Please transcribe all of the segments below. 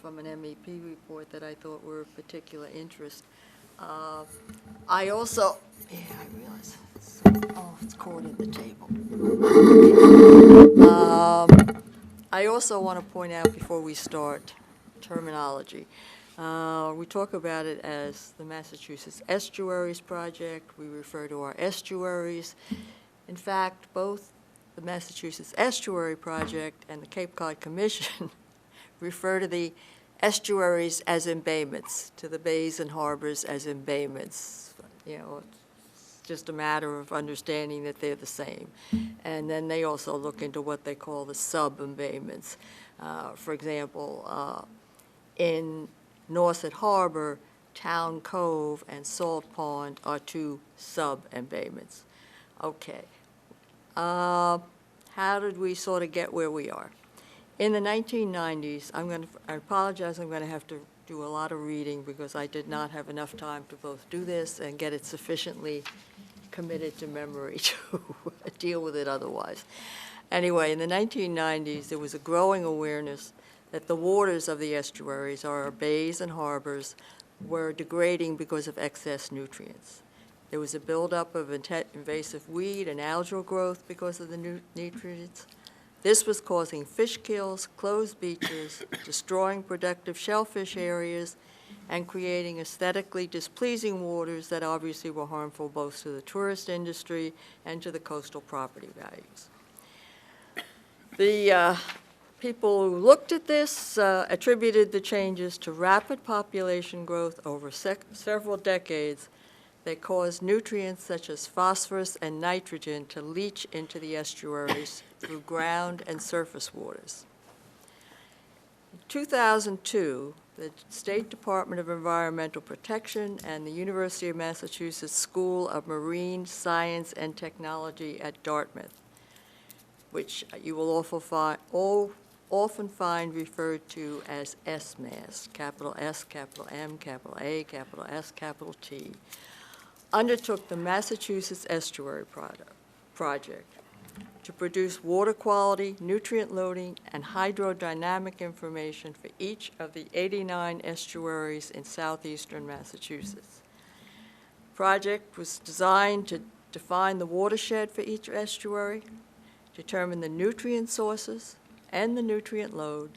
from an MEP report that I thought were of particular interest. I also, yeah, I realize, it's caught in the table. I also want to point out before we start terminology. We talk about it as the Massachusetts Estuaries Project. We refer to our estuaries. In fact, both the Massachusetts Estuary Project and the Cape Cod Commission refer to the estuaries as embayments, to the bays and harbors as embayments. You know, it's just a matter of understanding that they're the same. And then they also look into what they call the sub-embayments. For example, in Nauset Harbor, Town Cove and Salt Pond are two sub-embayments. Okay. How did we sort of get where we are? In the 1990s, I apologize, I'm going to have to do a lot of reading because I did not have enough time to both do this and get it sufficiently committed to memory to deal with it otherwise. Anyway, in the 1990s, there was a growing awareness that the waters of the estuaries, our bays and harbors, were degrading because of excess nutrients. There was a buildup of invasive weed and algal growth because of the nutrients. This was causing fish kills, closed beaches, destroying productive shellfish areas, and creating aesthetically displeasing waters that obviously were harmful both to the tourist industry and to the coastal property values. The people who looked at this attributed the changes to rapid population growth over several decades that caused nutrients such as phosphorus and nitrogen to leach into the estuaries through ground and surface waters. In 2002, the State Department of Environmental Protection and the University of Massachusetts School of Marine Science and Technology at Dartmouth, which you will often find referred to as SMAS, capital S, capital M, capital A, capital S, capital T, undertook the Massachusetts Estuary Project to produce water quality, nutrient loading, and hydrodynamic information for each of the 89 estuaries in southeastern Massachusetts. The project was designed to define the watershed for each estuary, determine the nutrient sources and the nutrient load,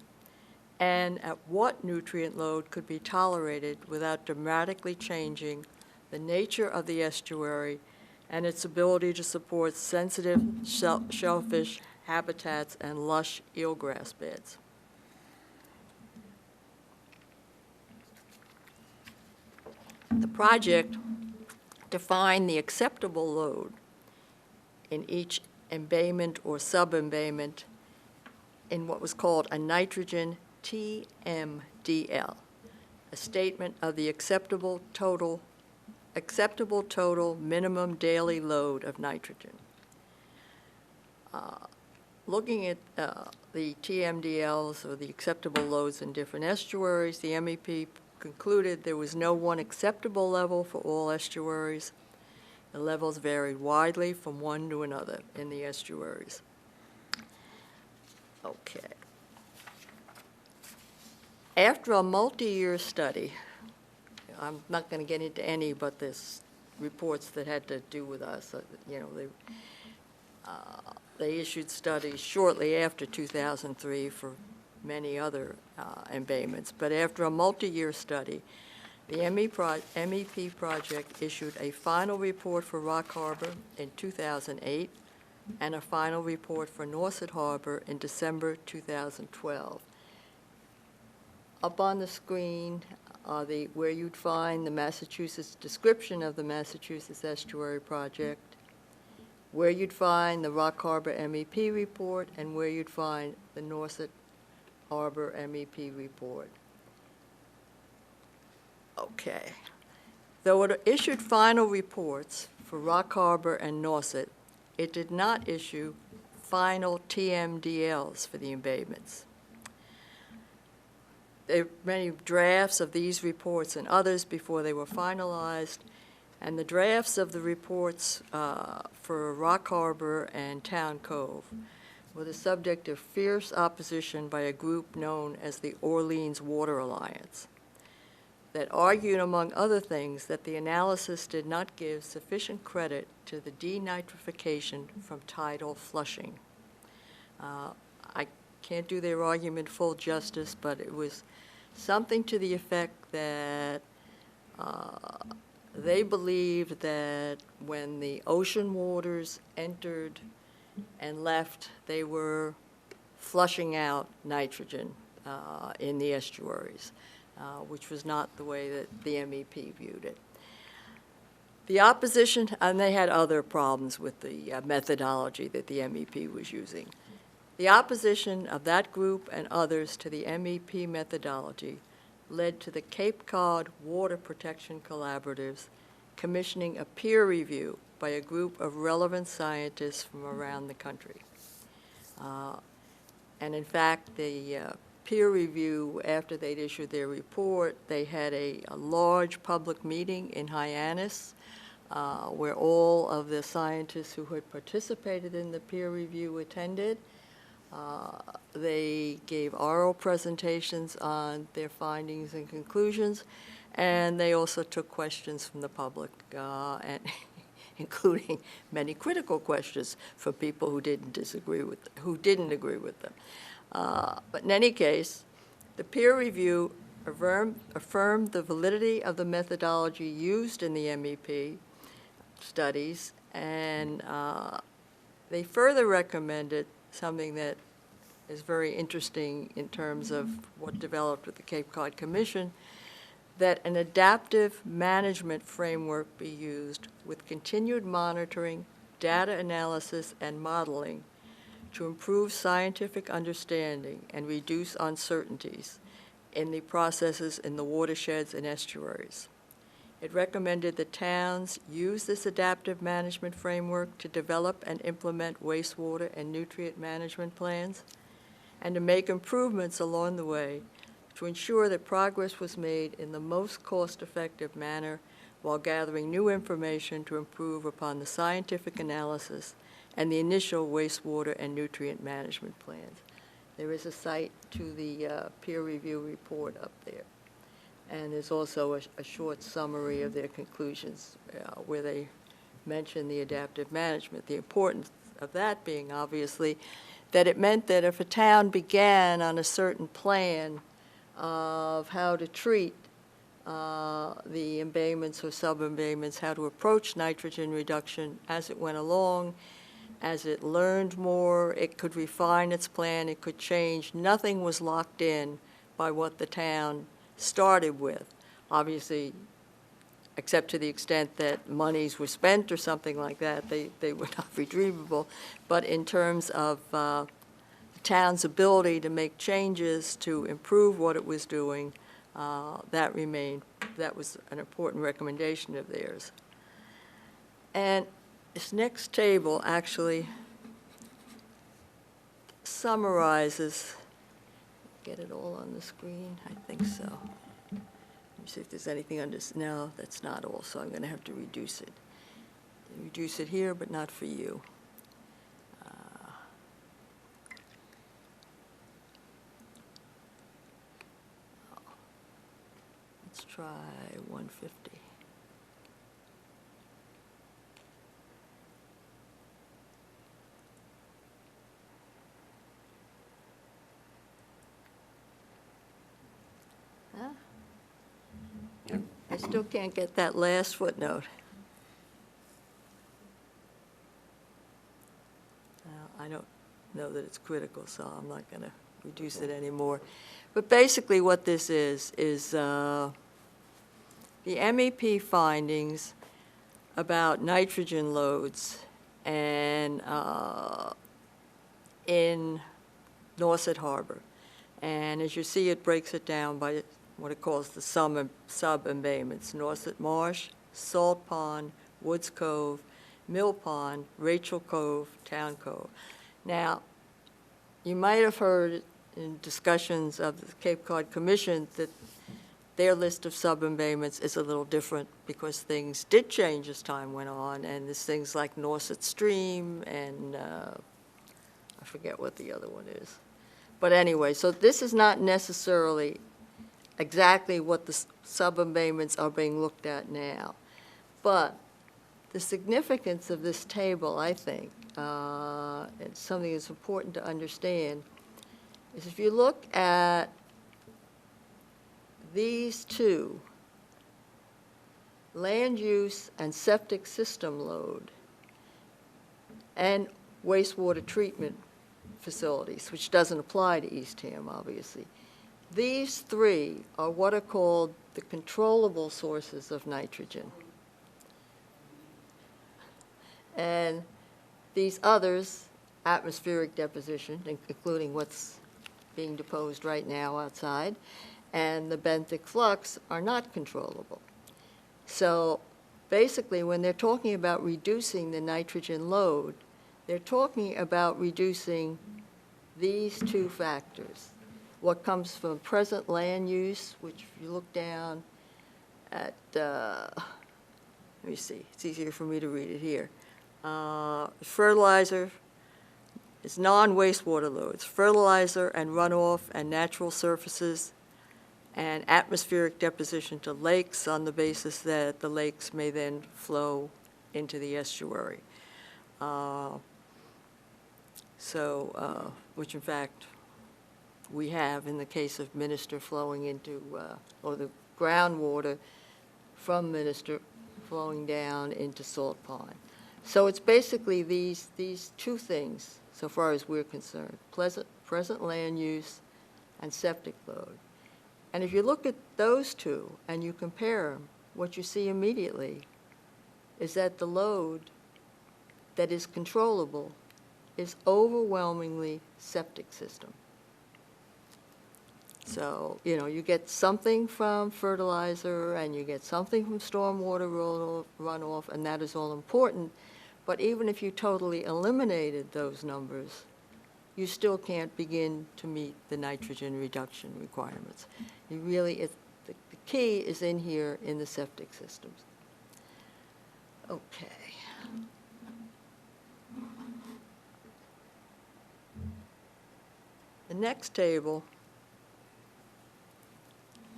and at what nutrient load could be tolerated without dramatically changing the nature of the estuary and its ability to support sensitive shellfish habitats and lush eelgrass beds. The project defined the acceptable load in each embayment or sub-embayment in what was called a nitrogen TMDL, a statement of the acceptable total minimum daily load of nitrogen. Looking at the TMDLs, or the acceptable loads in different estuaries, the MEP concluded there was no one acceptable level for all estuaries. The levels varied widely from one to another in the estuaries. Okay. After a multi-year study, I'm not going to get into any, but there's reports that had to do with us. You know, they issued studies shortly after 2003 for many other embayments. But after a multi-year study, the MEP project issued a final report for Rock Harbor in 2008 and a final report for Nauset Harbor in December 2012. Up on the screen are where you'd find the Massachusetts description of the Massachusetts Estuary Project, where you'd find the Rock Harbor MEP report, and where you'd find the Nauset Harbor MEP report. Okay. Though it issued final reports for Rock Harbor and Nauset, it did not issue final TMDLs for the embayments. There were many drafts of these reports and others before they were finalized, and the drafts of the reports for Rock Harbor and Town Cove were the subject of fierce opposition by a group known as the Orleans Water Alliance that argued, among other things, that the analysis did not give sufficient credit to the denitrification from tidal flushing. I can't do their argument full justice, but it was something to the effect that they believed that when the ocean waters entered and left, they were flushing out nitrogen in the estuaries, which was not the way that the MEP viewed it. The opposition, and they had other problems with the methodology that the MEP was using. The opposition of that group and others to the MEP methodology led to the Cape Cod Water Protection Collaboratives commissioning a peer review by a group of relevant scientists from around the country. And in fact, the peer review, after they'd issued their report, they had a large public meeting in Hyannis where all of the scientists who had participated in the peer review attended. They gave oral presentations on their findings and conclusions, and they also took questions from the public, and including many critical questions from people who didn't agree with them. But in any case, the peer review affirmed the validity of the methodology used in the MEP studies, and they further recommended something that is very interesting in terms of what developed with the Cape Cod Commission, that an adaptive management framework be used with continued monitoring, data analysis, and modeling to improve scientific understanding and reduce uncertainties in the processes in the watersheds and estuaries. It recommended that towns use this adaptive management framework to develop and implement wastewater and nutrient management plans, and to make improvements along the way to ensure that progress was made in the most cost-effective manner while gathering new information to improve upon the scientific analysis and the initial wastewater and nutrient management plans. There is a cite to the peer review report up there. And there's also a short summary of their conclusions where they mention the adaptive management. The importance of that being, obviously, that it meant that if a town began on a certain plan of how to treat the embayments or sub-embayments, how to approach nitrogen reduction as it went along, as it learned more, it could refine its plan, it could change. Nothing was locked in by what the town started with, obviously, except to the extent that monies were spent or something like that, they were not retrievable. But in terms of the town's ability to make changes to improve what it was doing, that was an important recommendation of theirs. And this next table actually summarizes. Get it all on the screen? I think so. Let me see if there's anything under. No, that's not all, so I'm going to have to reduce it. Reduce it here, but not for you. Let's try 150. I still can't get that last footnote. I don't know that it's critical, so I'm not going to reduce it anymore. But basically what this is the MEP findings about nitrogen loads and in Nauset Harbor. And as you see, it breaks it down by what it calls the sub-embayments: Nauset Marsh, Salt Pond, Woods Cove, Mill Pond, Rachel Cove, Town Cove. Now, you might have heard in discussions of the Cape Cod Commission that their list of sub-embayments is a little different because things did change as time went on, and there's things like Nauset Stream and I forget what the other one is. But anyway, so this is not necessarily exactly what the sub-abatements are being looked at now. But the significance of this table, I think, and something that's important to understand, is if you look at these two, land use and septic system load, and wastewater treatment facilities, which doesn't apply to Eastham, obviously. These three are what are called the controllable sources of nitrogen. And these others, atmospheric deposition, including what's being deposed right now outside, and the benthic flux are not controllable. So basically, when they're talking about reducing the nitrogen load, they're talking about reducing these two factors. What comes from present land use, which if you look down at, let me see, it's easier for me to read it here. Fertilizer is non-wastewater loads, fertilizer and runoff and natural surfaces, and atmospheric deposition to lakes on the basis that the lakes may then flow into the estuary. Which in fact we have in the case of Minister flowing into, or the groundwater from Minister flowing down into Salt Pond. So it's basically these two things, so far as we're concerned, present land use and septic load. And if you look at those two and you compare them, what you see immediately is that the load that is controllable is overwhelmingly septic system. So, you know, you get something from fertilizer and you get something from stormwater runoff, and that is all important. But even if you totally eliminated those numbers, you still can't begin to meet the nitrogen reduction requirements. You really, the key is in here in the septic systems. Okay. The next table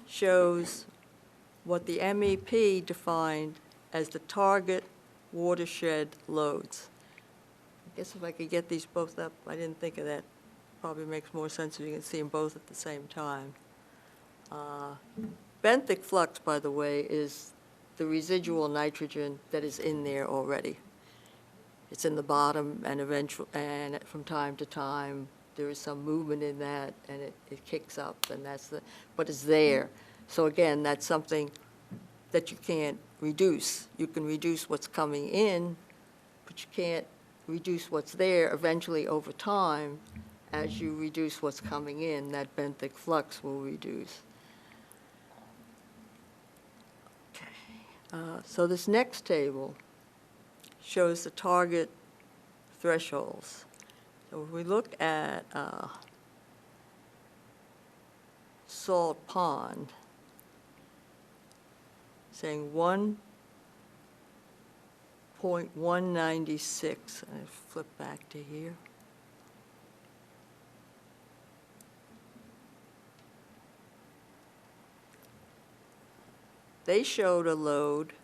shows what the MEP defined as the target watershed loads. I guess if I could get these both up, I didn't think of that. Probably makes more sense if you can see them both at the same time. Benthic flux, by the way, is the residual nitrogen that is in there already. It's in the bottom, and and from time to time, there is some movement in that, and it kicks up, and but it's there. So again, that's something that you can't reduce. You can reduce what's coming in, but you can't reduce what's there. Eventually, over time, as you reduce what's coming in, that benthic flux will reduce. Okay. So this next table shows the target thresholds. So if we look at Salt Pond, saying 1.196, I flip back to here. They showed a load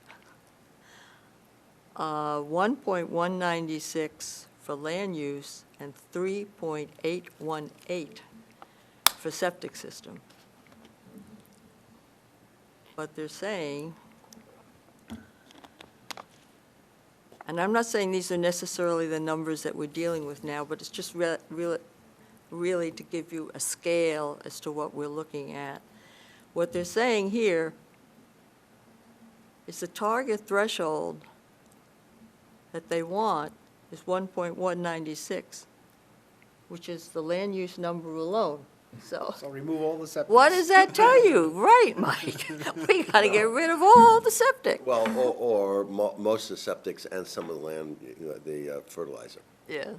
1.196 for land use and 3.818 for septic system. But they're saying, and I'm not saying these are necessarily the numbers that we're dealing with now, but it's just really to give you a scale as to what we're looking at. What they're saying here is the target threshold that they want is 1.196, which is the land use number alone. So remove all the septic. what does that tell you? Right, Mike? We got to get rid of all the septic. Well, or most of the septics and some of the land, the fertilizer. Yeah.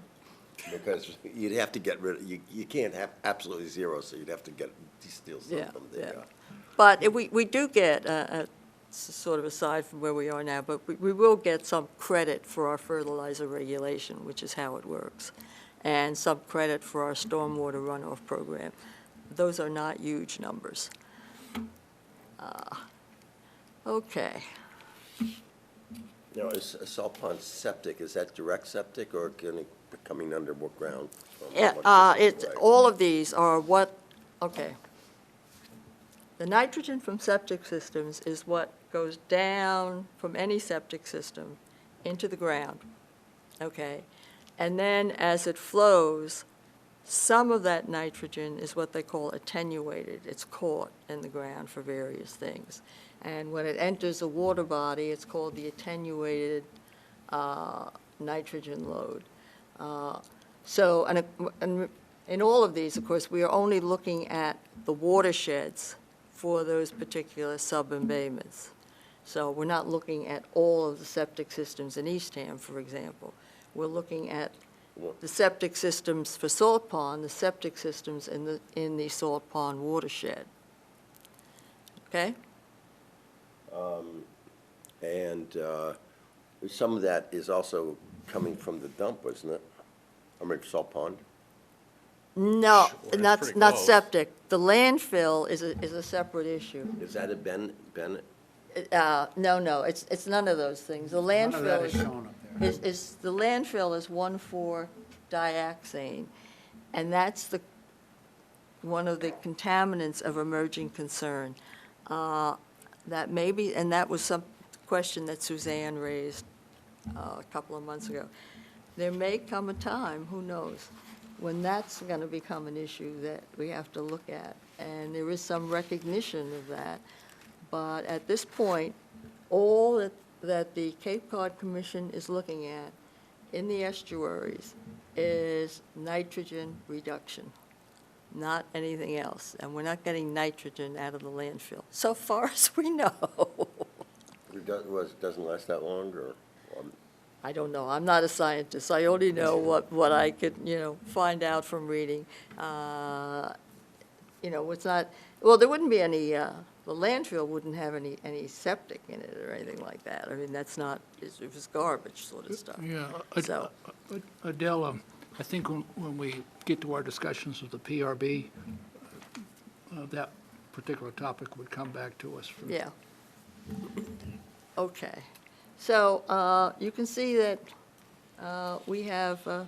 Because you'd have to get rid of, you can't have absolutely zero, so you'd have to steal some from the. Yeah. But we do get, sort of aside from where we are now, but we will get some credit for our fertilizer regulation, which is how it works. and some credit for our stormwater runoff program. Those are not huge numbers. Okay. Now, is a salt pond septic, is that direct septic or can it be coming underground? All of these are what, okay. The nitrogen from septic systems is what goes down from any septic system into the ground, okay? And then as it flows, some of that nitrogen is what they call attenuated. It's caught in the ground for various things. And when it enters a water body, it's called the attenuated nitrogen load. So, and in all of these, of course, we are only looking at the watersheds for those particular sub-embayments. So we're not looking at all of the septic systems in Eastham, for example. We're looking at the septic systems for Salt Pond, the septic systems in the Salt Pond watershed. Okay? And some of that is also coming from the dump, isn't it? I mean, salt pond? No, Sure, not pretty not close. septic. The landfill is a separate issue. Is that a Bennett? No, it's none of those things. The None of that landfill is shown up there. the landfill is 1,4-dioxane, and that's one of the contaminants of emerging concern. That maybe, and that was some question that Suzanne raised a couple of months ago. There may come a time, who knows, when that's going to become an issue that we have to look at, and there is some recognition of that. But at this point, all that the Cape Cod Commission is looking at in the estuaries is nitrogen reduction, not anything else. And we're not getting nitrogen out of the landfill, so far as we know. It doesn't last that long, or? I don't know. I'm not a scientist. I only know what I could, find out from reading. It's not, well, there wouldn't be any, the landfill wouldn't have any septic in it or anything like that. I mean, that's not, it was garbage sort of stuff. Yeah, So- Adele, I think when we get to our discussions with the PRB, that particular topic would come back to us. Yeah. Okay. So you can see that we have a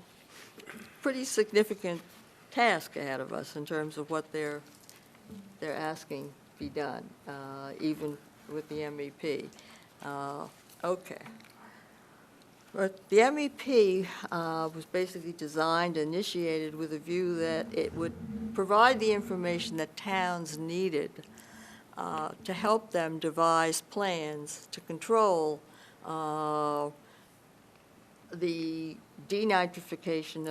pretty significant task ahead of us in terms of what they're asking be done, even with the MEP. Okay. But the MEP was basically designed, initiated with a view that it would provide the information that towns needed to help them devise plans to control the denitrification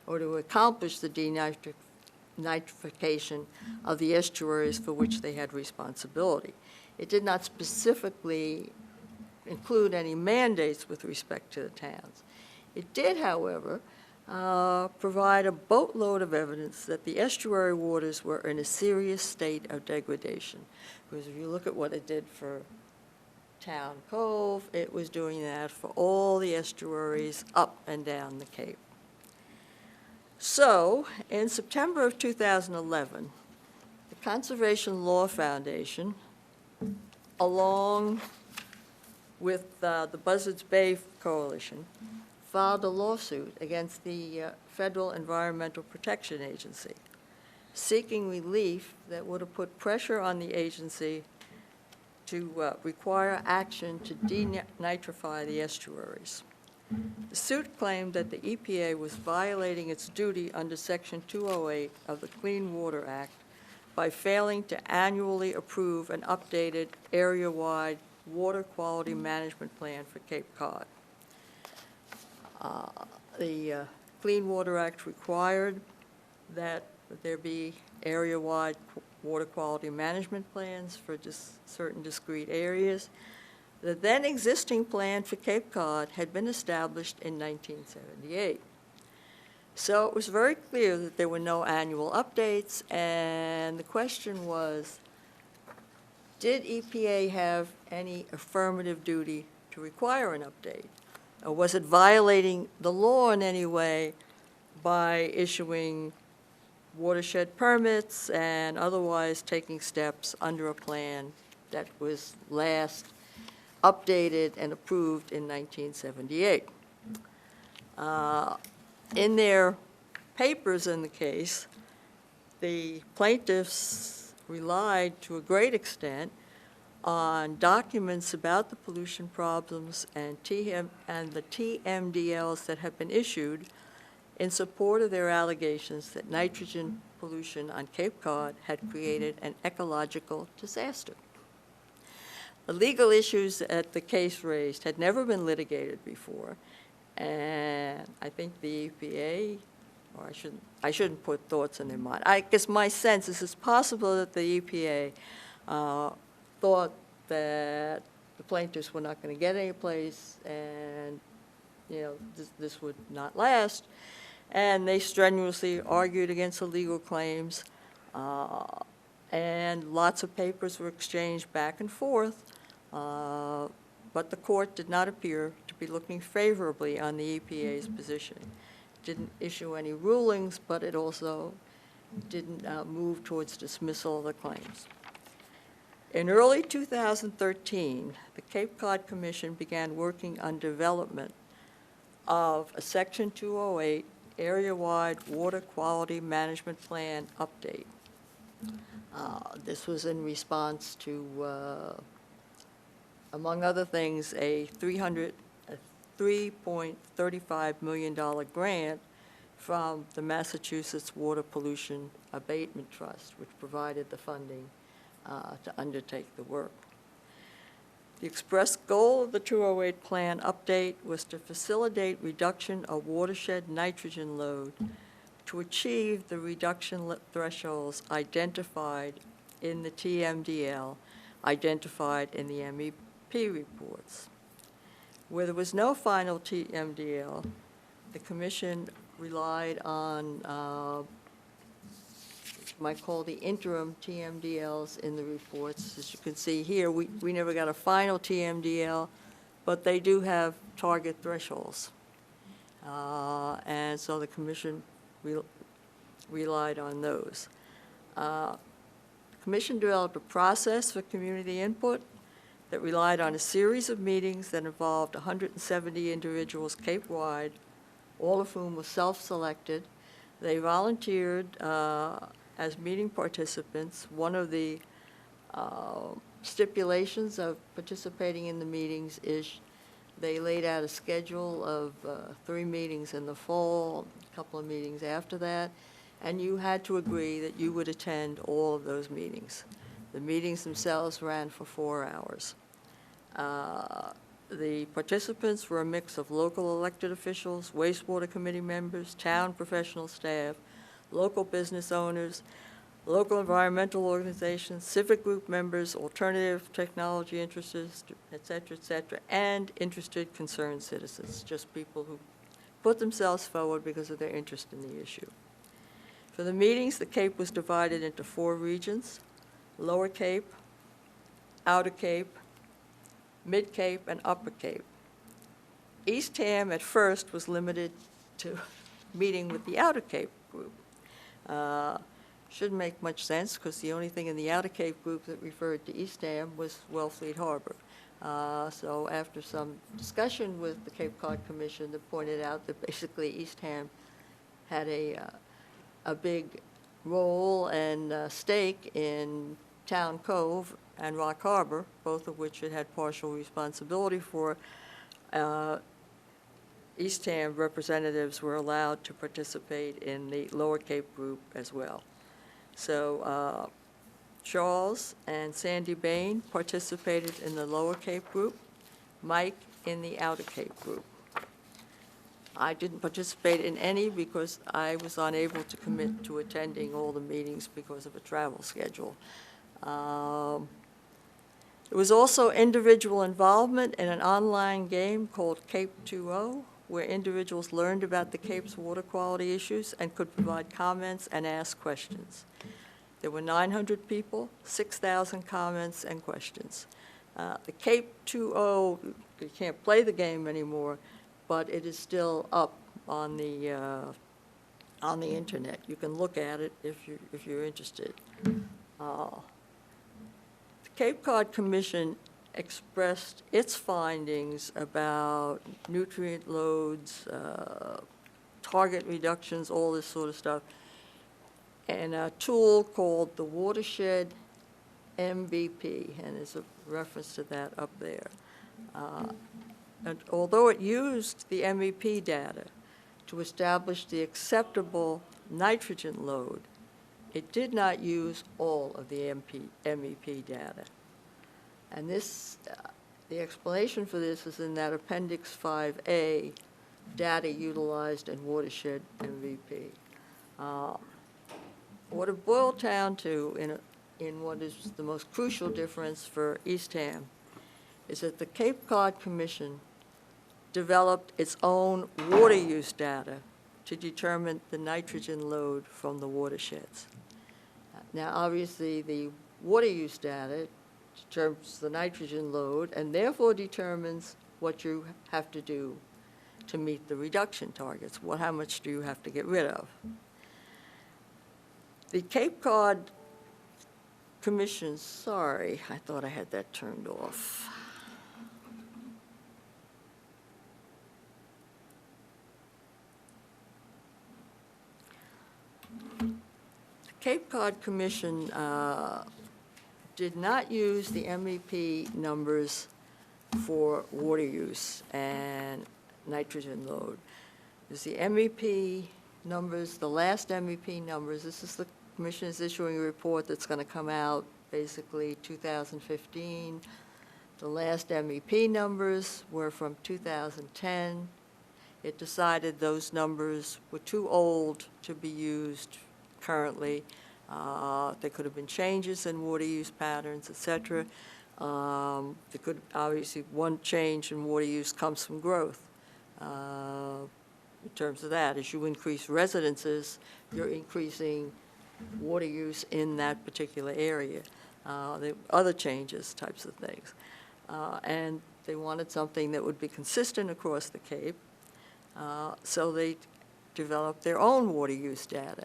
or to accomplish the denitrification of the estuaries for which they had responsibility. It did not specifically include any mandates with respect to the towns. It did, however, provide a boatload of evidence that the estuary waters were in a serious state of degradation. Because if you look at what it did for Town Cove, it was doing that for all the estuaries up and down the Cape. So, in September of 2011, the Conservation Law Foundation, along with the Buzzards Bay Coalition, filed a lawsuit against the Federal Environmental Protection Agency, seeking relief that would have put pressure on the agency to require action to denitrify the estuaries. The suit claimed that the EPA was violating its duty under Section 208 of the Clean Water Act by failing to annually approve an updated area-wide water quality management plan for Cape Cod. The Clean Water Act required that there be area-wide water quality management plans for just certain discrete areas. The then existing plan for Cape Cod had been established in 1978. So it was very clear that there were no annual updates, and the question was, did EPA have any affirmative duty to require an update? Or was it violating the law in any way by issuing watershed permits and otherwise taking steps under a plan that was last updated and approved in 1978. In their papers in the case, the plaintiffs relied to a great extent on documents about the pollution problems and the TMDLs that have been issued in support of their allegations that nitrogen pollution on Cape Cod had created an ecological disaster. The legal issues that the case raised had never been litigated before, and I think the EPA, or I shouldn't put thoughts in their mind. I guess my sense is it's possible that the EPA thought that the plaintiffs were not going to get any place, and this would not last, and they strenuously argued against the legal claims, and lots of papers were exchanged back and forth, but the court did not appear to be looking favorably on the EPA's position. Didn't issue any rulings, but it also didn't move towards dismissal of the claims. In early 2013, the Cape Cod Commission began working on development of a Section 208 area-wide water quality management plan update. This was in response to, among other things, a $3.35 million grant from the Massachusetts Water Pollution Abatement Trust, which provided the funding to undertake the work. The express goal of the 208 plan update was to facilitate reduction of watershed nitrogen load to achieve the reduction thresholds identified in the TMDL, identified in the MEP reports. Where there was no final TMDL, the Commission relied on you might call the interim TMDLs in the reports. As you can see here, we never got a final TMDL, but they do have target thresholds. And so the Commission relied on those. The Commission developed a process for community input that relied on a series of meetings that involved 170 individuals Cape-wide, all of whom were self-selected. They volunteered as meeting participants. One of the stipulations of participating in the meetings is they laid out a schedule of 3 meetings in the fall, a couple of meetings after that, and you had to agree that you would attend all of those meetings. The meetings themselves ran for 4 hours. The participants were a mix of local elected officials, wastewater committee members, town professional staff, local business owners, local environmental organizations, civic group members, alternative technology interests, et cetera, and interested concerned citizens, just people who put themselves forward because of their interest in the issue. For the meetings, the Cape was divided into 4 regions: Lower Cape, Outer Cape, Mid Cape, and Upper Cape. Eastham at first was limited to meeting with the Outer Cape group. Shouldn't make much sense because the only thing in the Outer Cape group that referred to Eastham was Wellfleet Harbor. So after some discussion with the Cape Cod Commission that pointed out that basically Eastham had a big role and stake in Town Cove and Rock Harbor, both of which it had partial responsibility for, Eastham representatives were allowed to participate in the Lower Cape group as well. So Charles and Sandy Bain participated in the Lower Cape group, Mike in the Outer Cape group. I didn't participate in any because I was unable to commit to attending all the meetings because of a travel schedule. There was also individual involvement in an online game called Cape 2.0, where individuals learned about the Cape's water quality issues and could provide comments and ask questions. There were 900 people, 6,000 comments and questions. The Cape 2.0, you can't play the game anymore, but it is still up on the on the internet. You can look at it if you're interested. The Cape Cod Commission expressed its findings about nutrient loads, target reductions, all this sort of stuff, and a tool called the Watershed MVP, and there's a reference to that up there. And although it used the MEP data to establish the acceptable nitrogen load, it did not use all of the MEP data. And this, the explanation for this is in that Appendix 5A, data utilized in Watershed MVP. What it boiled down to in what is the most crucial difference for Eastham is that the Cape Cod Commission developed its own water use data to determine the nitrogen load from the watersheds. Now, obviously, the water use data determines the nitrogen load and therefore determines what you have to do to meet the reduction targets. How much do you have to get rid of? The Cape Cod Commission, sorry, I thought I had that turned off. The Cape Cod Commission did not use the MEP numbers for water use and nitrogen load. There's the MEP numbers, the last MEP numbers. This is the Commission is issuing a report that's going to come out basically 2015. The last MEP numbers were from 2010. It decided those numbers were too old to be used currently. There could have been changes in water use patterns, et cetera. There could, obviously, one change in water use comes from growth. In terms of that, as you increase residences, you're increasing water use in that particular area. There were other changes, types of things. And they wanted something that would be consistent across the Cape, so they developed their own water use data.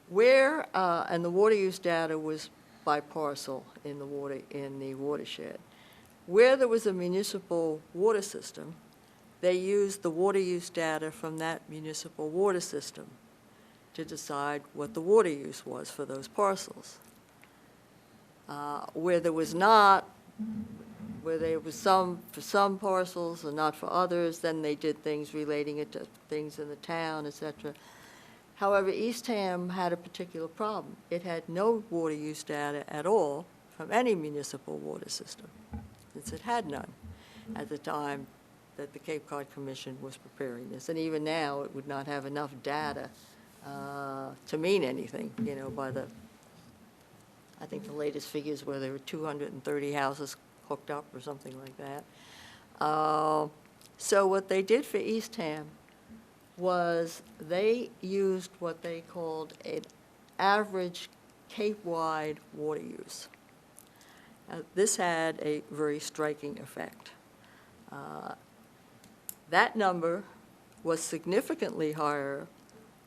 And the water use data was by parcel in the watershed. Where there was a municipal water system, they used the water use data from that municipal water system to decide what the water use was for those parcels. Where there was not, where there was some for some parcels and not for others, then they did things relating it to things in the town, et cetera. However, Eastham had a particular problem. It had no water use data at all from any municipal water system, since it had none at the time that the Cape Cod Commission was preparing this. And even now, it would not have enough data to mean anything, you know, by the, I think the latest figures were there were 230 houses hooked up or something like that. So what they did for Eastham was they used what they called an average Cape-wide water use. This had a very striking effect. That number was significantly higher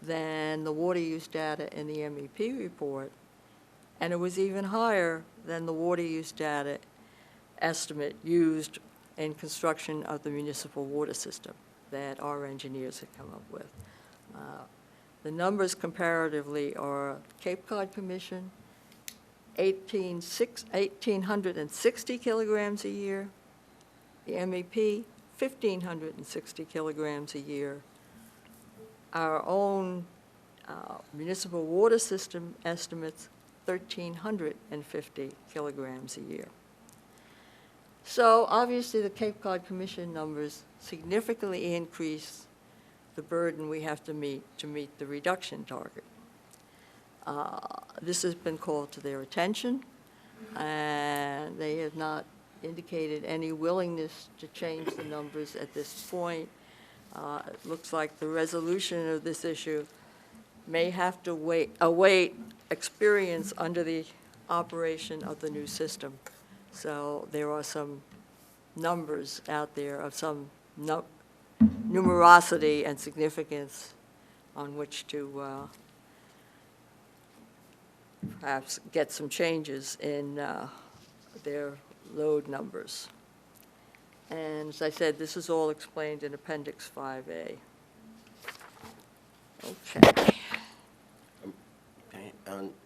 than the water use data in the MEP report, and it was even higher than the water use data estimate used in construction of the municipal water system that our engineers had come up with. The numbers comparatively are Cape Cod Commission, 1,860 kilograms a year, the MEP, 1,560 kilograms a year. Our own municipal water system estimates 1,350 kilograms a year. So obviously the Cape Cod Commission numbers significantly increase the burden we have to meet the reduction target. This has been called to their attention, and they have not indicated any willingness to change the numbers at this point. It looks like the resolution of this issue may have to await experience under the operation of the new system. So there are some numbers out there of some numerosity and significance on which to perhaps get some changes in their load numbers. And as I said, this is all explained in Appendix 5A. Okay. Okay,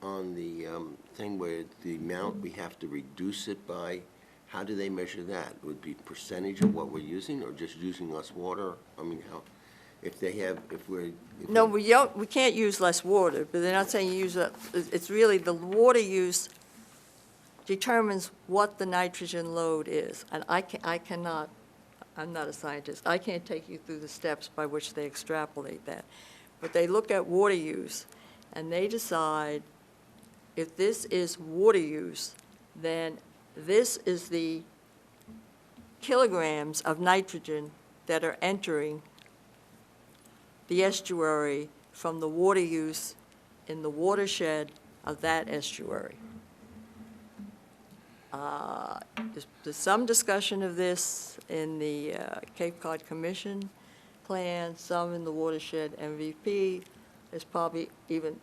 on the thing where the amount we have to reduce it by, how do they measure that? Would it be percentage of what we're using, or just using less water? I mean, how, if they have, if we're. if No, we- we can't use less water, but they're not saying you use that. It's really the water use determines what the nitrogen load is. And I cannot, I'm not a scientist, I can't take you through the steps by which they extrapolate that. But they look at water use, and they decide if this is water use, then this is the kilograms of nitrogen that are entering the estuary from the water use in the watershed of that estuary. There's some discussion of this in the Cape Cod Commission plan, some in the watershed MVP. There's probably even,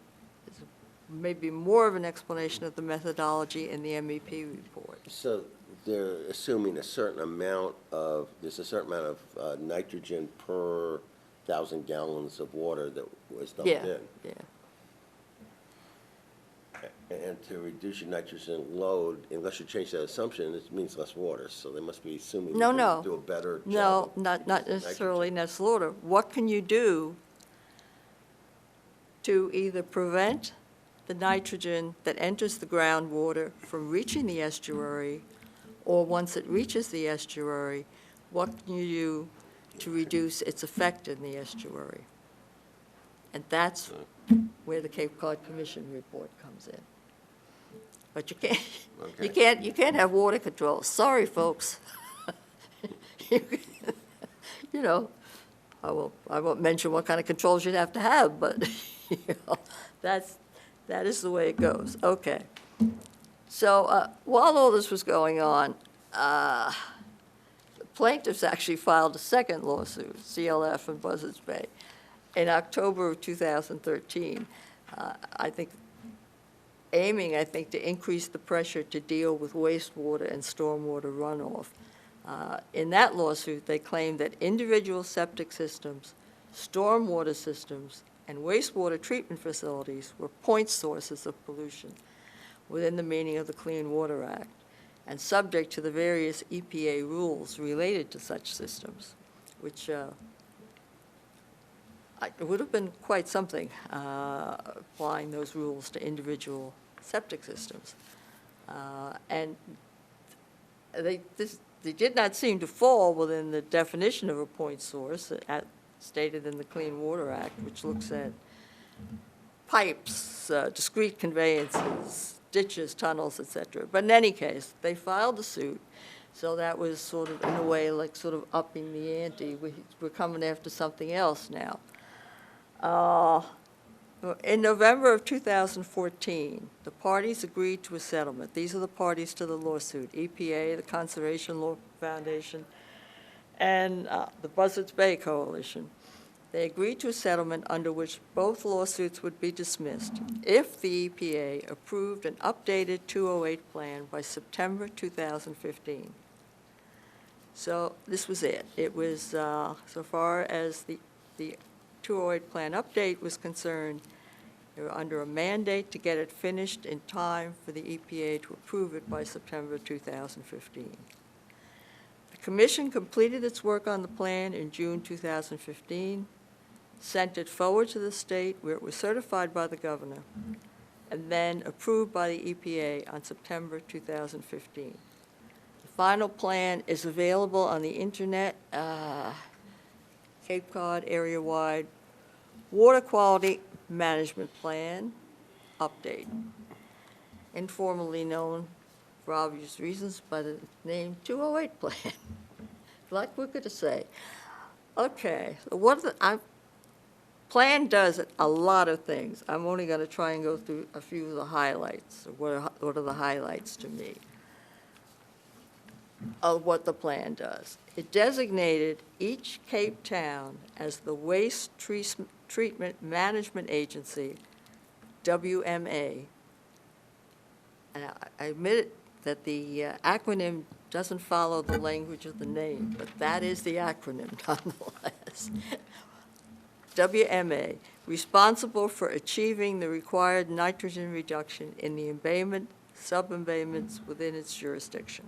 there's maybe more of an explanation of the methodology in the MEP report. So they're assuming a certain amount of, there's a certain amount of nitrogen per 1,000 gallons of water that was dumped Yeah, in. yeah. And to reduce your nitrogen load, unless you change that assumption, it means less water. So they must be assuming No, you no. can do a better job. No, of not reducing necessarily nitrogen. net slaughter. What can you do to either prevent the nitrogen that enters the groundwater from reaching the estuary, or once it reaches the estuary, what can you do to reduce its effect in the estuary? And that's where the Cape Cod Commission report comes in. But you can't have water control. Sorry, folks. You know, I won't mention what kind of controls you'd have to have, but, you know, that is the way it goes. Okay. So while all this was going on, the plaintiffs actually filed a second lawsuit, CLF and Buzzards Bay, in October of 2013. Aiming to increase the pressure to deal with wastewater and stormwater runoff. In that lawsuit, they claimed that individual septic systems, stormwater systems, and wastewater treatment facilities were point sources of pollution within the meaning of the Clean Water Act and subject to the various EPA rules related to such systems, which it would have been quite something, applying those rules to individual septic systems. And they did not seem to fall within the definition of a point source stated in the Clean Water Act, which looks at pipes, discrete conveyances, ditches, tunnels, et cetera. But in any case, they filed a suit, so that was sort of, in a way, like sort of upping the ante. We're coming after something else now. In November of 2014, the parties agreed to a settlement. These are the parties to the lawsuit: EPA, the Conservation Law Foundation, and the Buzzards Bay Coalition. They agreed to a settlement under which both lawsuits would be dismissed if the EPA approved an updated 208 plan by September 2015. So this was it. It was, so far as the 208 plan update was concerned, they were under a mandate to get it finished in time for the EPA to approve it by September 2015. The Commission completed its work on the plan in June 2015, sent it forward to the state where it was certified by the governor, and then approved by the EPA on September 2015. The final plan is available on the internet, Cape Cod area-wide Water Quality Management Plan Update, informally known for obvious reasons by the name 208 Plan. Like we're going to say. Okay, so plan does a lot of things. I'm only going to try and go through a few of the highlights. What are the highlights to me? of what the plan does. It designated each Cape town as the Waste Treatment Management Agency, WMA. And I admit that the acronym doesn't follow the language of the name, but that is the acronym nonetheless. WMA, responsible for achieving the required nitrogen reduction in the embayment, sub-embayments within its jurisdiction.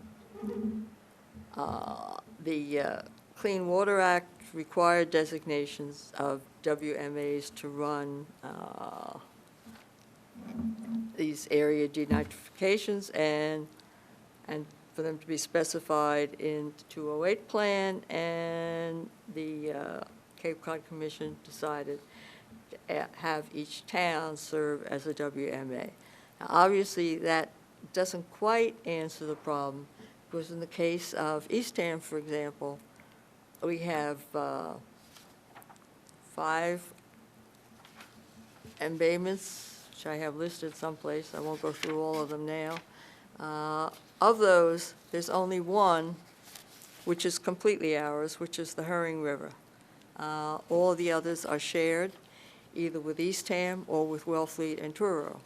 The Clean Water Act required designations of WMAs to run these area denitrifications and for them to be specified in the 208 plan, and the Cape Cod Commission decided to have each town serve as a WMA. Now, obviously, that doesn't quite answer the problem, because in the case of Eastham, for example, we have 5 embayments, which I have listed someplace. I won't go through all of them now. Of those, there's only one which is completely ours, which is the Herring River. All the others are shared, either with Eastham or with Wellfleet and Truro.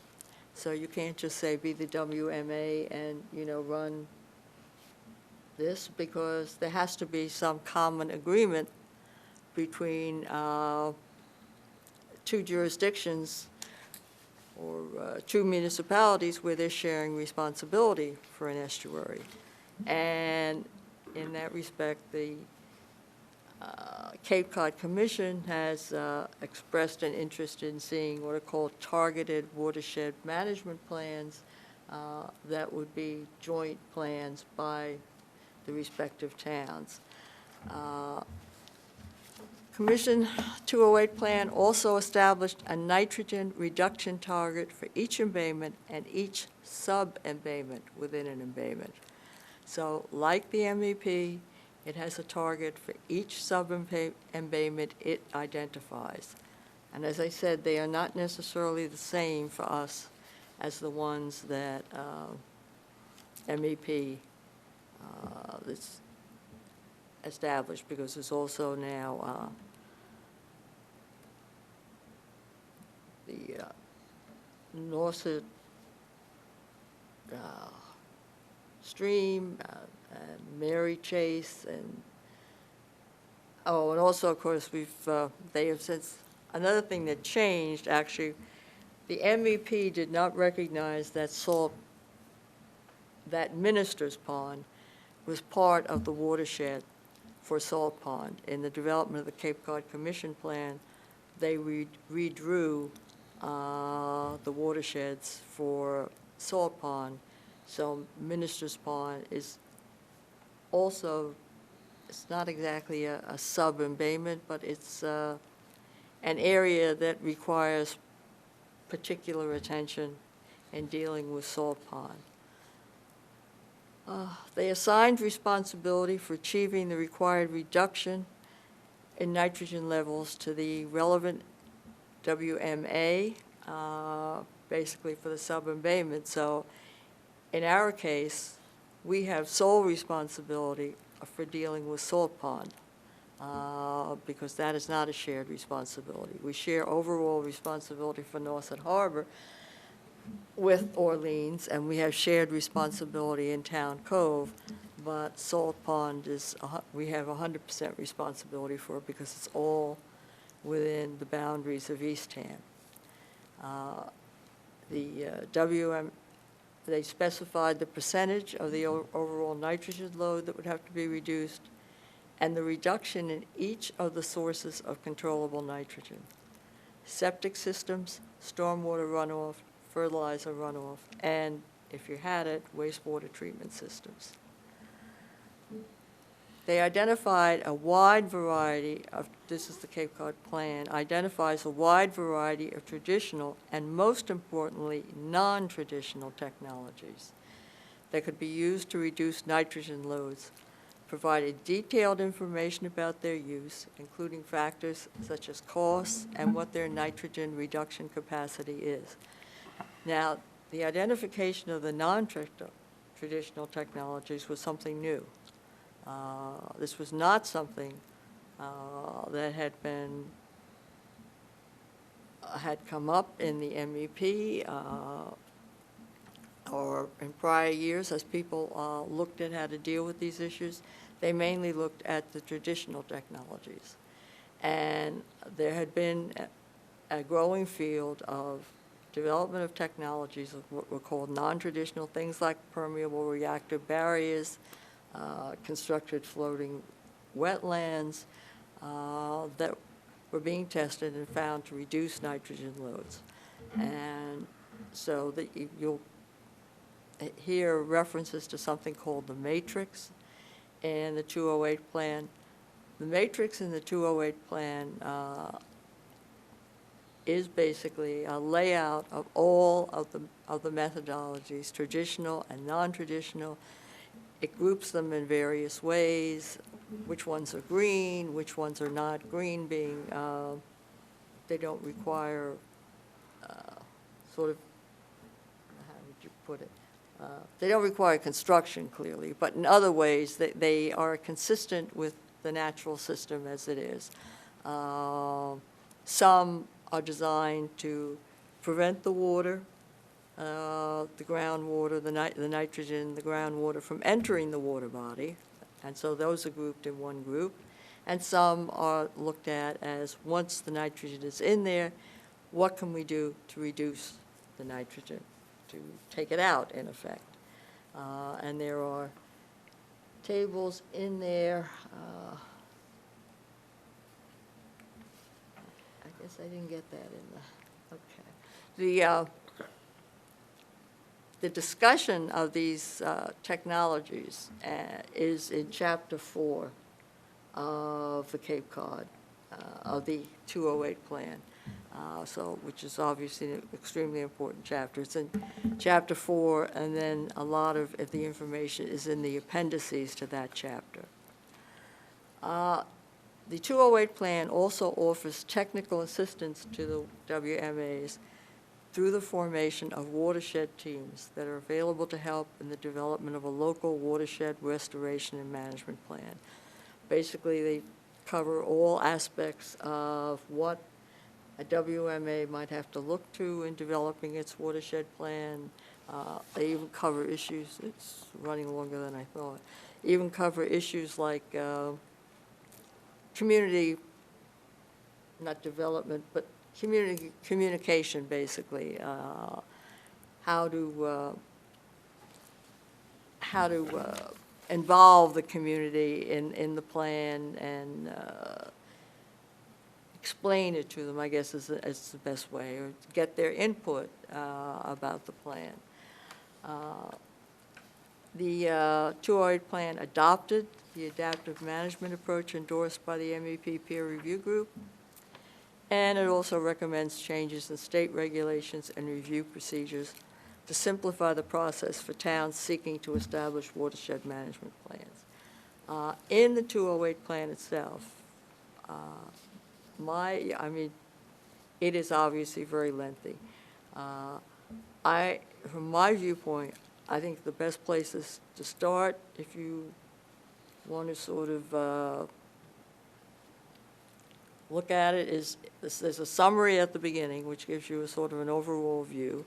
So you can't just say be the WMA and, run this, because there has to be some common agreement between 2 jurisdictions or 2 municipalities where they're sharing responsibility for an estuary. And in that respect, the Cape Cod Commission has expressed an interest in seeing what are called targeted watershed management plans that would be joint plans by the respective towns. Commission 208 plan also established a nitrogen reduction target for each embayment and each sub-embayment within an embayment. So like the MEP, it has a target for each sub-embayment it identifies. And as I said, they are not necessarily the same for us as the ones that MEP that's established, because there's also now the Nauset Stream, Mary Chase, and also, of course, they have since, another thing that changed, actually, the MEP did not recognize that that Minister's Pond was part of the watershed for Salt Pond. In the development of the Cape Cod Commission plan, they redrew the watersheds for Salt Pond. So Minister's Pond is also, it's not exactly a sub-embayment, but it's an area that requires particular attention in dealing with Salt Pond. They assigned responsibility for achieving the required reduction in nitrogen levels to the relevant WMA, basically for the sub-embayment. So in our case, we have sole responsibility for dealing with Salt Pond, because that is not a shared responsibility. We share overall responsibility for Nauset Harbor with Orleans, and we have shared responsibility in Town Cove, but Salt Pond is, we have 100% responsibility for it, because it's all within the boundaries of Eastham. They specified the percentage of the overall nitrogen load that would have to be reduced, and the reduction in each of the sources of controllable nitrogen: septic systems, stormwater runoff, fertilizer runoff, and, if you had it, wastewater treatment systems. They identified a wide variety of, this is the Cape Cod plan, identifies a wide variety of traditional and, most importantly, non-traditional technologies that could be used to reduce nitrogen loads, provided detailed information about their use, including factors such as costs and what their nitrogen reduction capacity is. Now, the identification of the traditional technologies was something new. This was not something that had come up in the MEP or in prior years as people looked at how to deal with these issues. They mainly looked at the traditional technologies. And there had been a growing field of development of technologies of what were called non-traditional things like permeable reactive barriers, constructed floating wetlands that were being tested and found to reduce nitrogen loads. And so that you'll hear references to something called the matrix and the 208 plan. The matrix in the 208 plan is basically a layout of all of the methodologies, traditional and non-traditional. It groups them in various ways, which ones are green, which ones are not. Green being they don't require sort of, how would you put it? They don't require construction, clearly, but in other ways, they are consistent with the natural system as it is. Some are designed to prevent the water, the groundwater, the nitrogen, the groundwater from entering the water body, and so those are grouped in one group. And some are looked at as, once the nitrogen is in there, what can we do to reduce the nitrogen, to take it out, in effect? And there are tables in there. I guess I didn't get that in the, okay. The discussion of these technologies is in Chapter 4 of the Cape Cod, of the 208 plan. Which is obviously an extremely important chapter. It's in Chapter 4, and then a lot of the information is in the appendices to that chapter. The 208 plan also offers technical assistance to the WMAs through the formation of watershed teams that are available to help in the development of a local watershed restoration and management plan. Basically, they cover all aspects of what a WMA might have to look to in developing its watershed plan. They even cover issues, it's running longer than I thought, even cover issues like community, not development, but community communication, basically. How to involve the community in the plan and explain it to them, I guess, is the best way, or get their input about the plan. The 208 plan adopted the adaptive management approach endorsed by the MEP peer review group, and it also recommends changes in state regulations and review procedures to simplify the process for towns seeking to establish watershed management plans. In the 208 plan itself, it is obviously very lengthy. From my viewpoint, I think the best place is to start, if you want to sort of look at it, is there's a summary at the beginning, which gives you a sort of an overall view.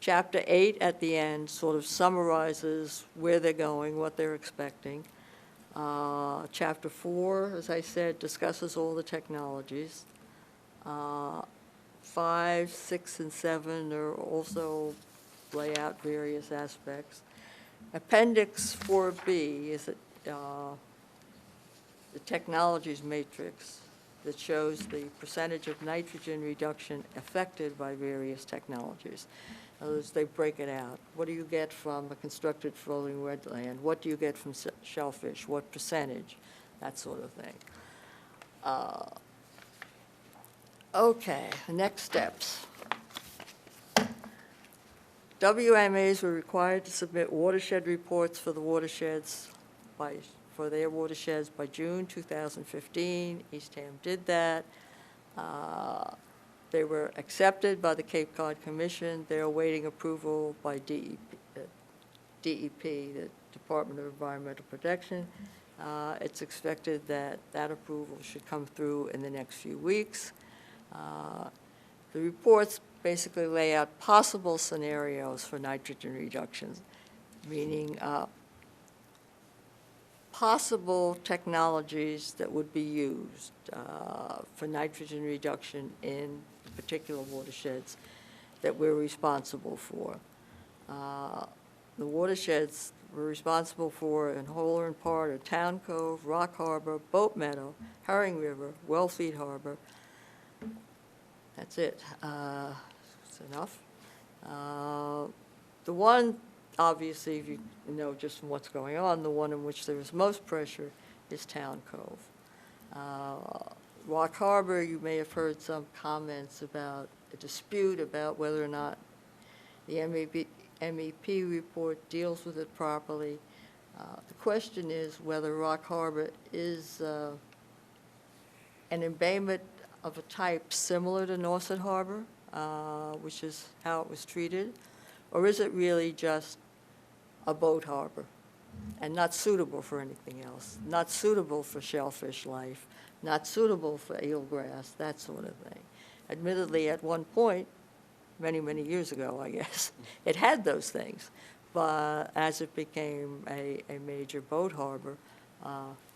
Chapter 8 at the end sort of summarizes where they're going, what they're expecting. Chapter 4, as I said, discusses all the technologies. 5, 6, and 7 are also lay out various aspects. Appendix 4B is the technologies matrix that shows the percentage of nitrogen reduction affected by various technologies. In other words, they break it out. What do you get from a constructed floating wetland? What do you get from shellfish? What percentage? That sort of thing. Okay, next steps. WMAs were required to submit watershed reports for the watersheds for their watersheds by June 2015. Eastham did that. They were accepted by the Cape Cod Commission. They're awaiting approval by DEP, the Department of Environmental Protection. It's expected that that approval should come through in the next few weeks. The reports basically lay out possible scenarios for nitrogen reductions, meaning possible technologies that would be used for nitrogen reduction in particular watersheds that we're responsible for. The watersheds we're responsible for in whole or in part are Town Cove, Rock Harbor, Boat Meadow, Herring River, Wellfleet Harbor. That's it. It's enough. The one, obviously, if you know just from what's going on, the one in which there is most pressure is Town Cove. Rock Harbor, you may have heard some comments about a dispute about whether or not the MEP report deals with it properly. The question is whether Rock Harbor is an embayment of a type similar to Nauset Harbor, which is how it was treated, or is it really just a boat harbor and not suitable for anything else, not suitable for shellfish life, not suitable for eelgrass, that sort of thing. Admittedly, at one point, many, many years ago, I guess, it had those things, but as it became a major boat harbor,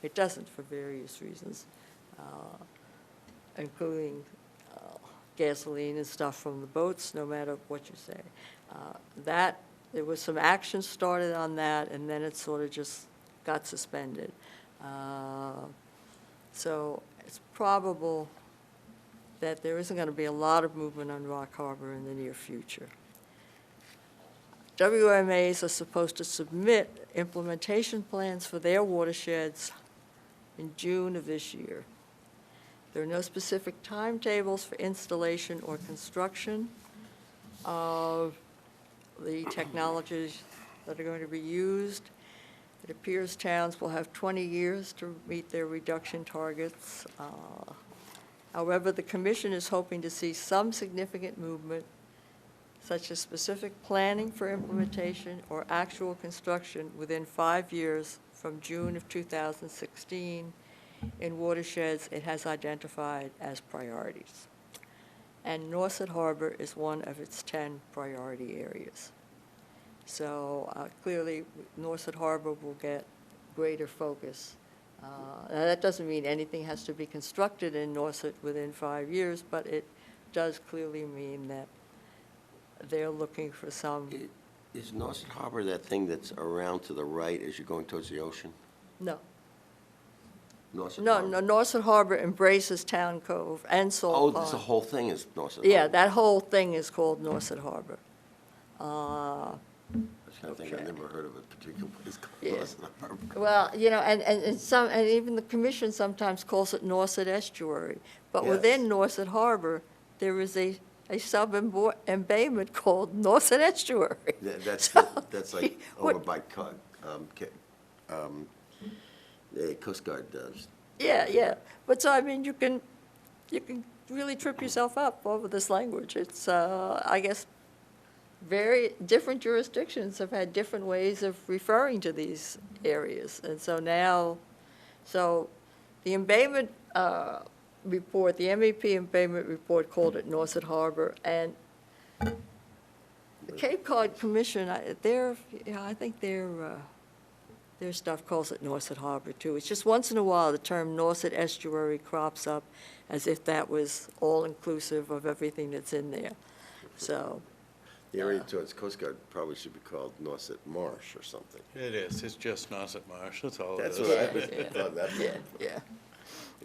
it doesn't for various reasons, including gasoline and stuff from the boats, no matter what you say. There was some action started on that, and then it sort of just got suspended. So it's probable that there isn't going to be a lot of movement on Rock Harbor in the near future. WMAs are supposed to submit implementation plans for their watersheds in June of this year. There are no specific timetables for installation or construction of the technologies that are going to be used. It appears towns will have 20 years to meet their reduction targets. However, the commission is hoping to see some significant movement, such as specific planning for implementation or actual construction within 5 years from June of 2016 in watersheds it has identified as priorities. And Nauset Harbor is one of its 10 priority areas. So clearly, Nauset Harbor will get greater focus. Now that doesn't mean anything has to be constructed in Nauset within 5 years, but it does clearly mean that they're looking for some. Is Nauset Harbor that thing that's around to the right as you're going towards the ocean? No. Nauset No, Harbor? no, Nauset Harbor embraces Town Cove and Salt Oh, Pond. the whole thing is Nauset Harbor? Yeah, that whole thing is called Nauset Harbor. I think okay. I've never heard of a particular place called Yeah. Nauset Harbor. Well, you know, and even the commission sometimes calls it Nauset Estuary. But Yes. within Nauset Harbor, there is a sub-embayment called Nauset Estuary. That's like what- over by the Coast Guard does. Yeah. But so, I mean, you can really trip yourself up over this language. It's, I guess, very different jurisdictions have had different ways of referring to these areas. And so now, the embayment report, the MEP embayment report called it Nauset Harbor, and the Cape Cod Commission, I think their stuff calls it Nauset Harbor too. It's just once in a while the term Nauset Estuary crops up as if that was all-inclusive of everything that's in there. So, The area towards Coast Guard probably should be called Nauset Marsh or something. It is, it's just Nauset Marsh, that's all it That's is. what I Yeah. thought that. yeah.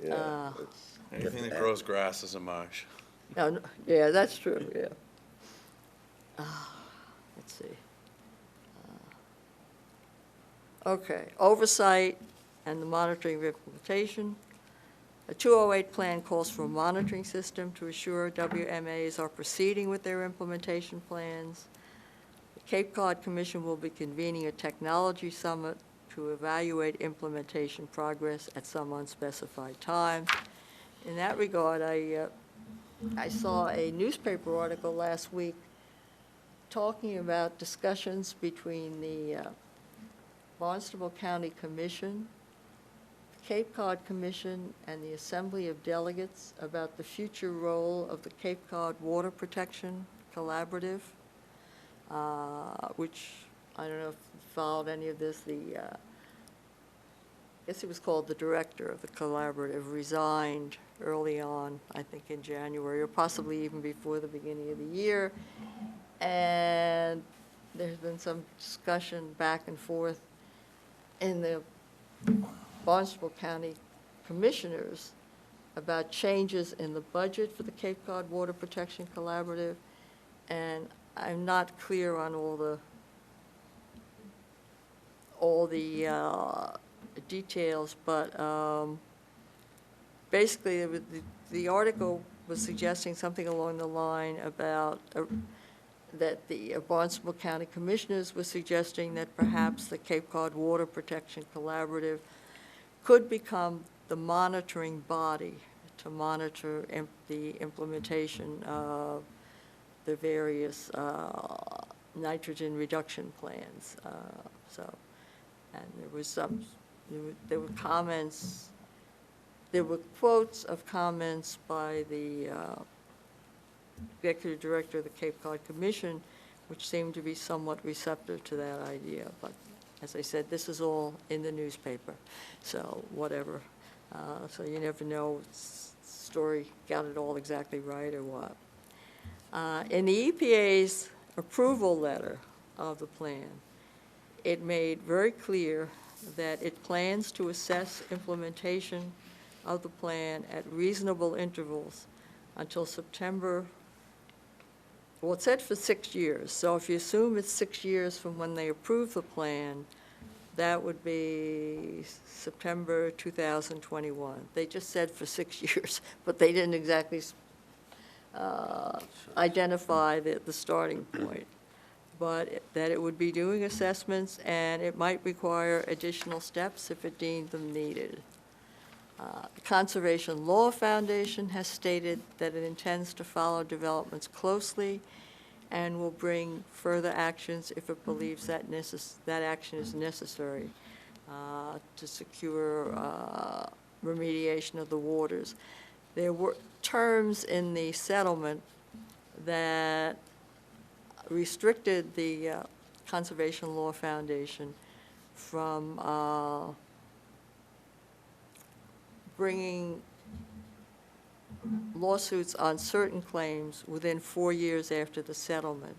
Yeah. it's- Anything that grows grass is a marsh. No, yeah, that's true, yeah. Let's see. Okay, oversight and the monitoring of implementation. A 208 plan calls for a monitoring system to assure WMAs are proceeding with their implementation plans. The Cape Cod Commission will be convening a technology summit to evaluate implementation progress at some unspecified time. In that regard, I saw a newspaper article last week talking about discussions between the Barnstable County Commission, Cape Cod Commission, and the Assembly of Delegates about the future role of the Cape Cod Water Protection Collaborative, which, I don't know if you followed any of this, I guess he was called the director of the collaborative, resigned early on, I think in January, or possibly even before the beginning of the year. And there's been some discussion back and forth in the Barnstable County Commissioners about changes in the budget for the Cape Cod Water Protection Collaborative. And I'm not clear on all the details, but basically the article was suggesting something along the line about that the Barnstable County Commissioners were suggesting that perhaps the Cape Cod Water Protection Collaborative could become the monitoring body to monitor the implementation of the various nitrogen reduction plans. And there were comments, there were quotes of comments by the executive director of the Cape Cod Commission, which seemed to be somewhat receptive to that idea. But as I said, this is all in the newspaper, so whatever. So you never know, story got it all exactly right or what. In the EPA's approval letter of the plan, it made very clear that it plans to assess implementation of the plan at reasonable intervals until September. Well, it said for 6 years, so if you assume it's 6 years from when they approve the plan, that would be September 2021. They just said for 6 years, but they didn't exactly identify the starting point. But that it would be doing assessments, and it might require additional steps if it deemed them needed. The Conservation Law Foundation has stated that it intends to follow developments closely and will bring further actions if it believes that that action is necessary to secure remediation of the waters. There were terms in the settlement that restricted the Conservation Law Foundation from bringing lawsuits on certain claims within 4 years after the settlement.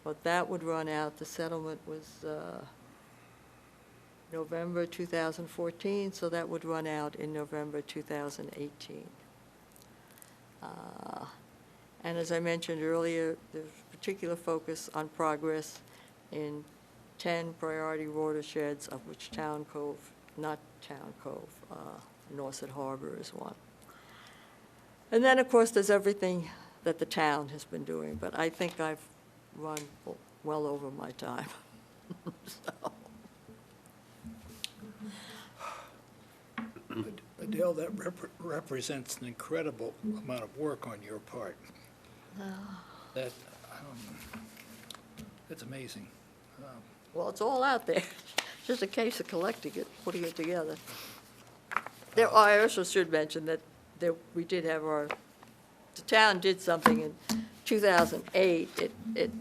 But that would run out, the settlement was November 2014, so that would run out in November 2018. And as I mentioned earlier, there's particular focus on progress in 10 priority watersheds, of which Town Cove, not Town Cove, Nauset Harbor is one. And then, of course, there's everything that the town has been doing, but I think I've run well over my time. So. Adele, that represents an incredible amount of work on your part. That, that's amazing. Well, it's all out there. It's just a case of collecting it, putting it together. I also should mention that we did have the town did something in 2008. It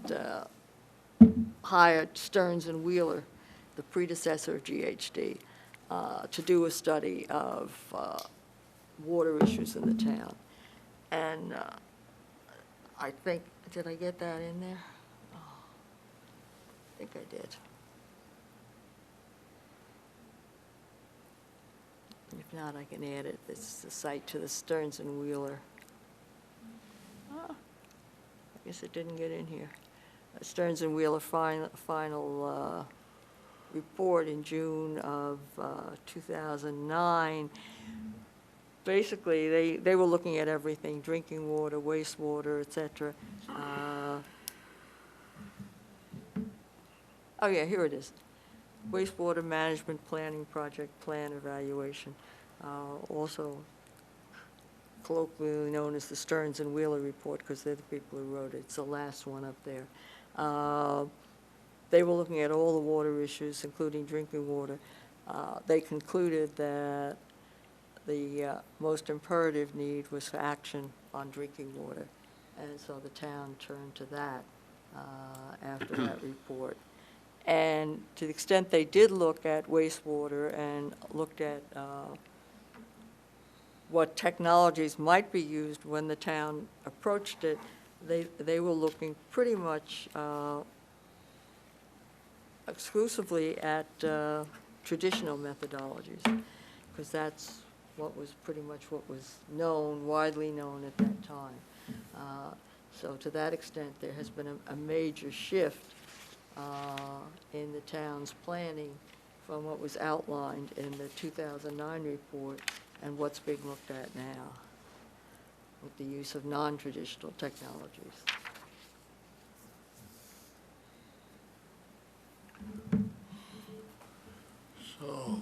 hired Stearns and Wheeler, the predecessor of GHD, to do a study of water issues in the town. And I think, did I get that in there? Oh, I think I did. If not, I can add it. It's the site to the Stearns and Wheeler. Oh, I guess it didn't get in here. Stearns and Wheeler final report in June of 2009. Basically, they were looking at everything, drinking water, wastewater, et cetera. Oh, yeah, here it is. Wastewater Management Planning Project Plan Evaluation, also colloquially known as the Stearns and Wheeler Report, because they're the people who wrote it. It's the last one up there. They were looking at all the water issues, including drinking water. They concluded that the most imperative need was for action on drinking water. And so the town turned to that after that report. And to the extent they did look at wastewater and looked at what technologies might be used when the town approached it, they were looking pretty much exclusively at traditional methodologies, because that's what was pretty much what was known, widely known at that time. So to that extent, there has been a major shift in the town's planning from what was outlined in the 2009 report and what's being looked at now with the use of non-traditional technologies. So,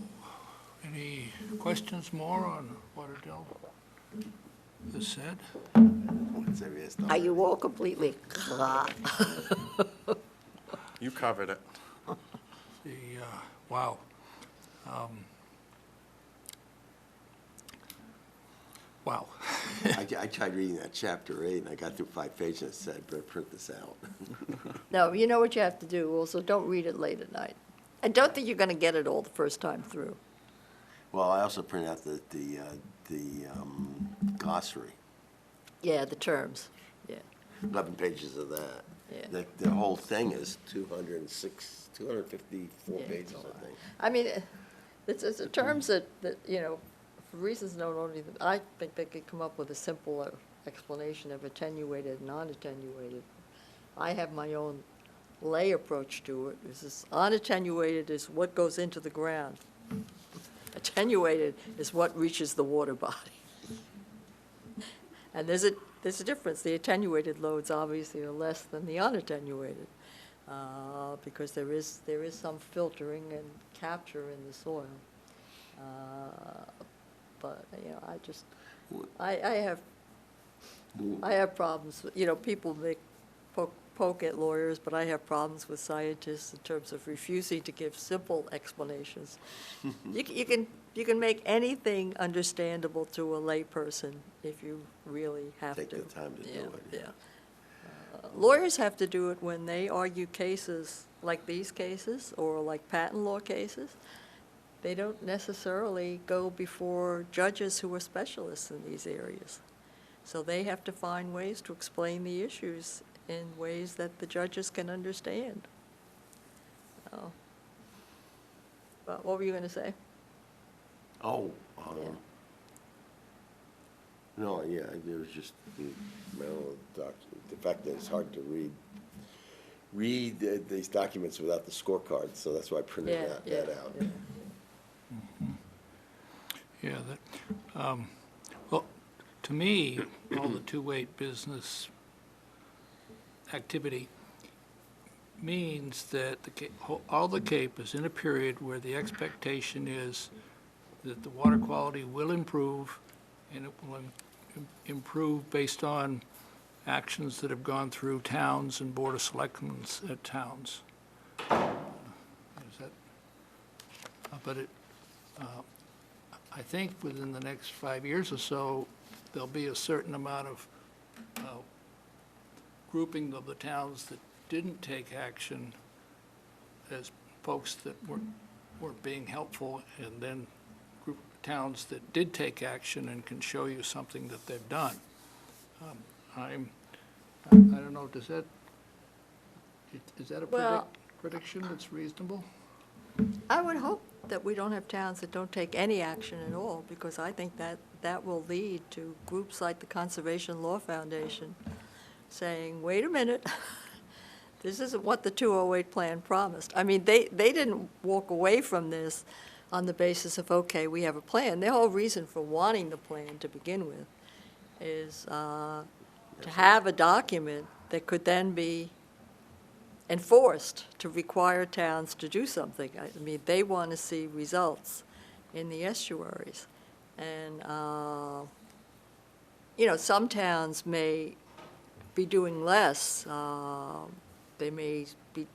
any questions more on what Adele has said? What's every start? Are you all completely? You covered it. Wow. Wow. I tried reading that chapter 8, and I got through 5 pages and said, better print this out. No, you know what you have to do also, don't read it late at night. And don't think you're going to get it all the first time through. Well, I also print out the glossary, Yeah, the terms, yeah. 11 pages of that. Yeah. The whole thing is 254 Yeah, pages, it's a lot. I think. I mean, it's the terms that, you know, for reasons known only, I think they could come up with a simple explanation of attenuated and non-attenuated. I have my own lay approach to it. This is unattenuated is what goes into the ground. Attenuated is what reaches the water body. And there's a difference. The attenuated loads obviously are less than the unattenuated, because there is some filtering and capture in the soil. But, you know, I have problems, you know, people poke at lawyers, but I have problems with scientists in terms of refusing to give simple explanations. You can make anything understandable to a layperson if you really have to. Take the time to do it. Yeah. Lawyers have to do it when they argue cases like these cases or like patent law cases. They don't necessarily go before judges who are specialists in these areas. So they have to find ways to explain the issues in ways that the judges can understand. So, but what were you going to say? Oh, Yeah. no, yeah, it was just, the fact that it's hard to read these documents without the scorecard, so that's why I printed that out. Yeah. Yeah, well, to me, all the two-weight business activity means that all the Cape is in a period where the expectation is that the water quality will improve, and it will improve based on actions that have gone through towns and Board of Selectmen at towns. I think within the next 5 years or so, there'll be a certain amount of grouping of the towns that didn't take action as folks that weren't being helpful, and then group of towns that did take action and can show you something that they've done. I don't know, is that a Well- prediction that's reasonable? I would hope that we don't have towns that don't take any action at all, because I think that will lead to groups like the Conservation Law Foundation saying, wait a minute, this isn't what the 208 plan promised. I mean, they didn't walk away from this on the basis of, okay, we have a plan. Their whole reason for wanting the plan to begin with is to have a document that could then be enforced to require towns to do something. I mean, they want to see results in the estuaries. And, you know, some towns may be doing less They may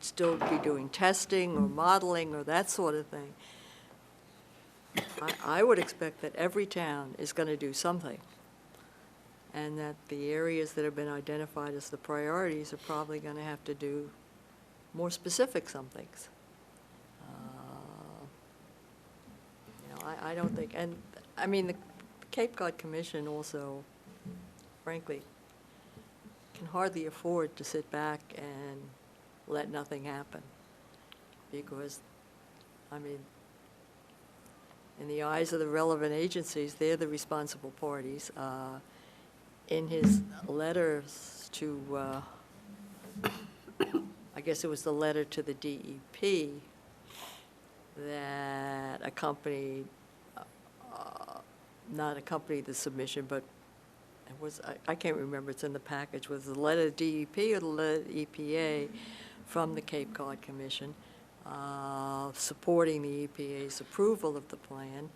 still be doing testing or modeling or that sort of thing. I would expect that every town is going to do something, and that the areas that have been identified as the priorities are probably going to have to do more specific somethings. I don't think, and, I mean, the Cape Cod Commission also, frankly, can hardly afford to sit back and let nothing happen. Because, I mean, in the eyes of the relevant agencies, they're the responsible parties. In his letters to, I guess it was the letter to the DEP that accompanied, not accompanied the submission, but it was, I can't remember, it's in the package, was the letter to DEP or the letter to EPA from the Cape Cod Commission, supporting the EPA's approval of the plan.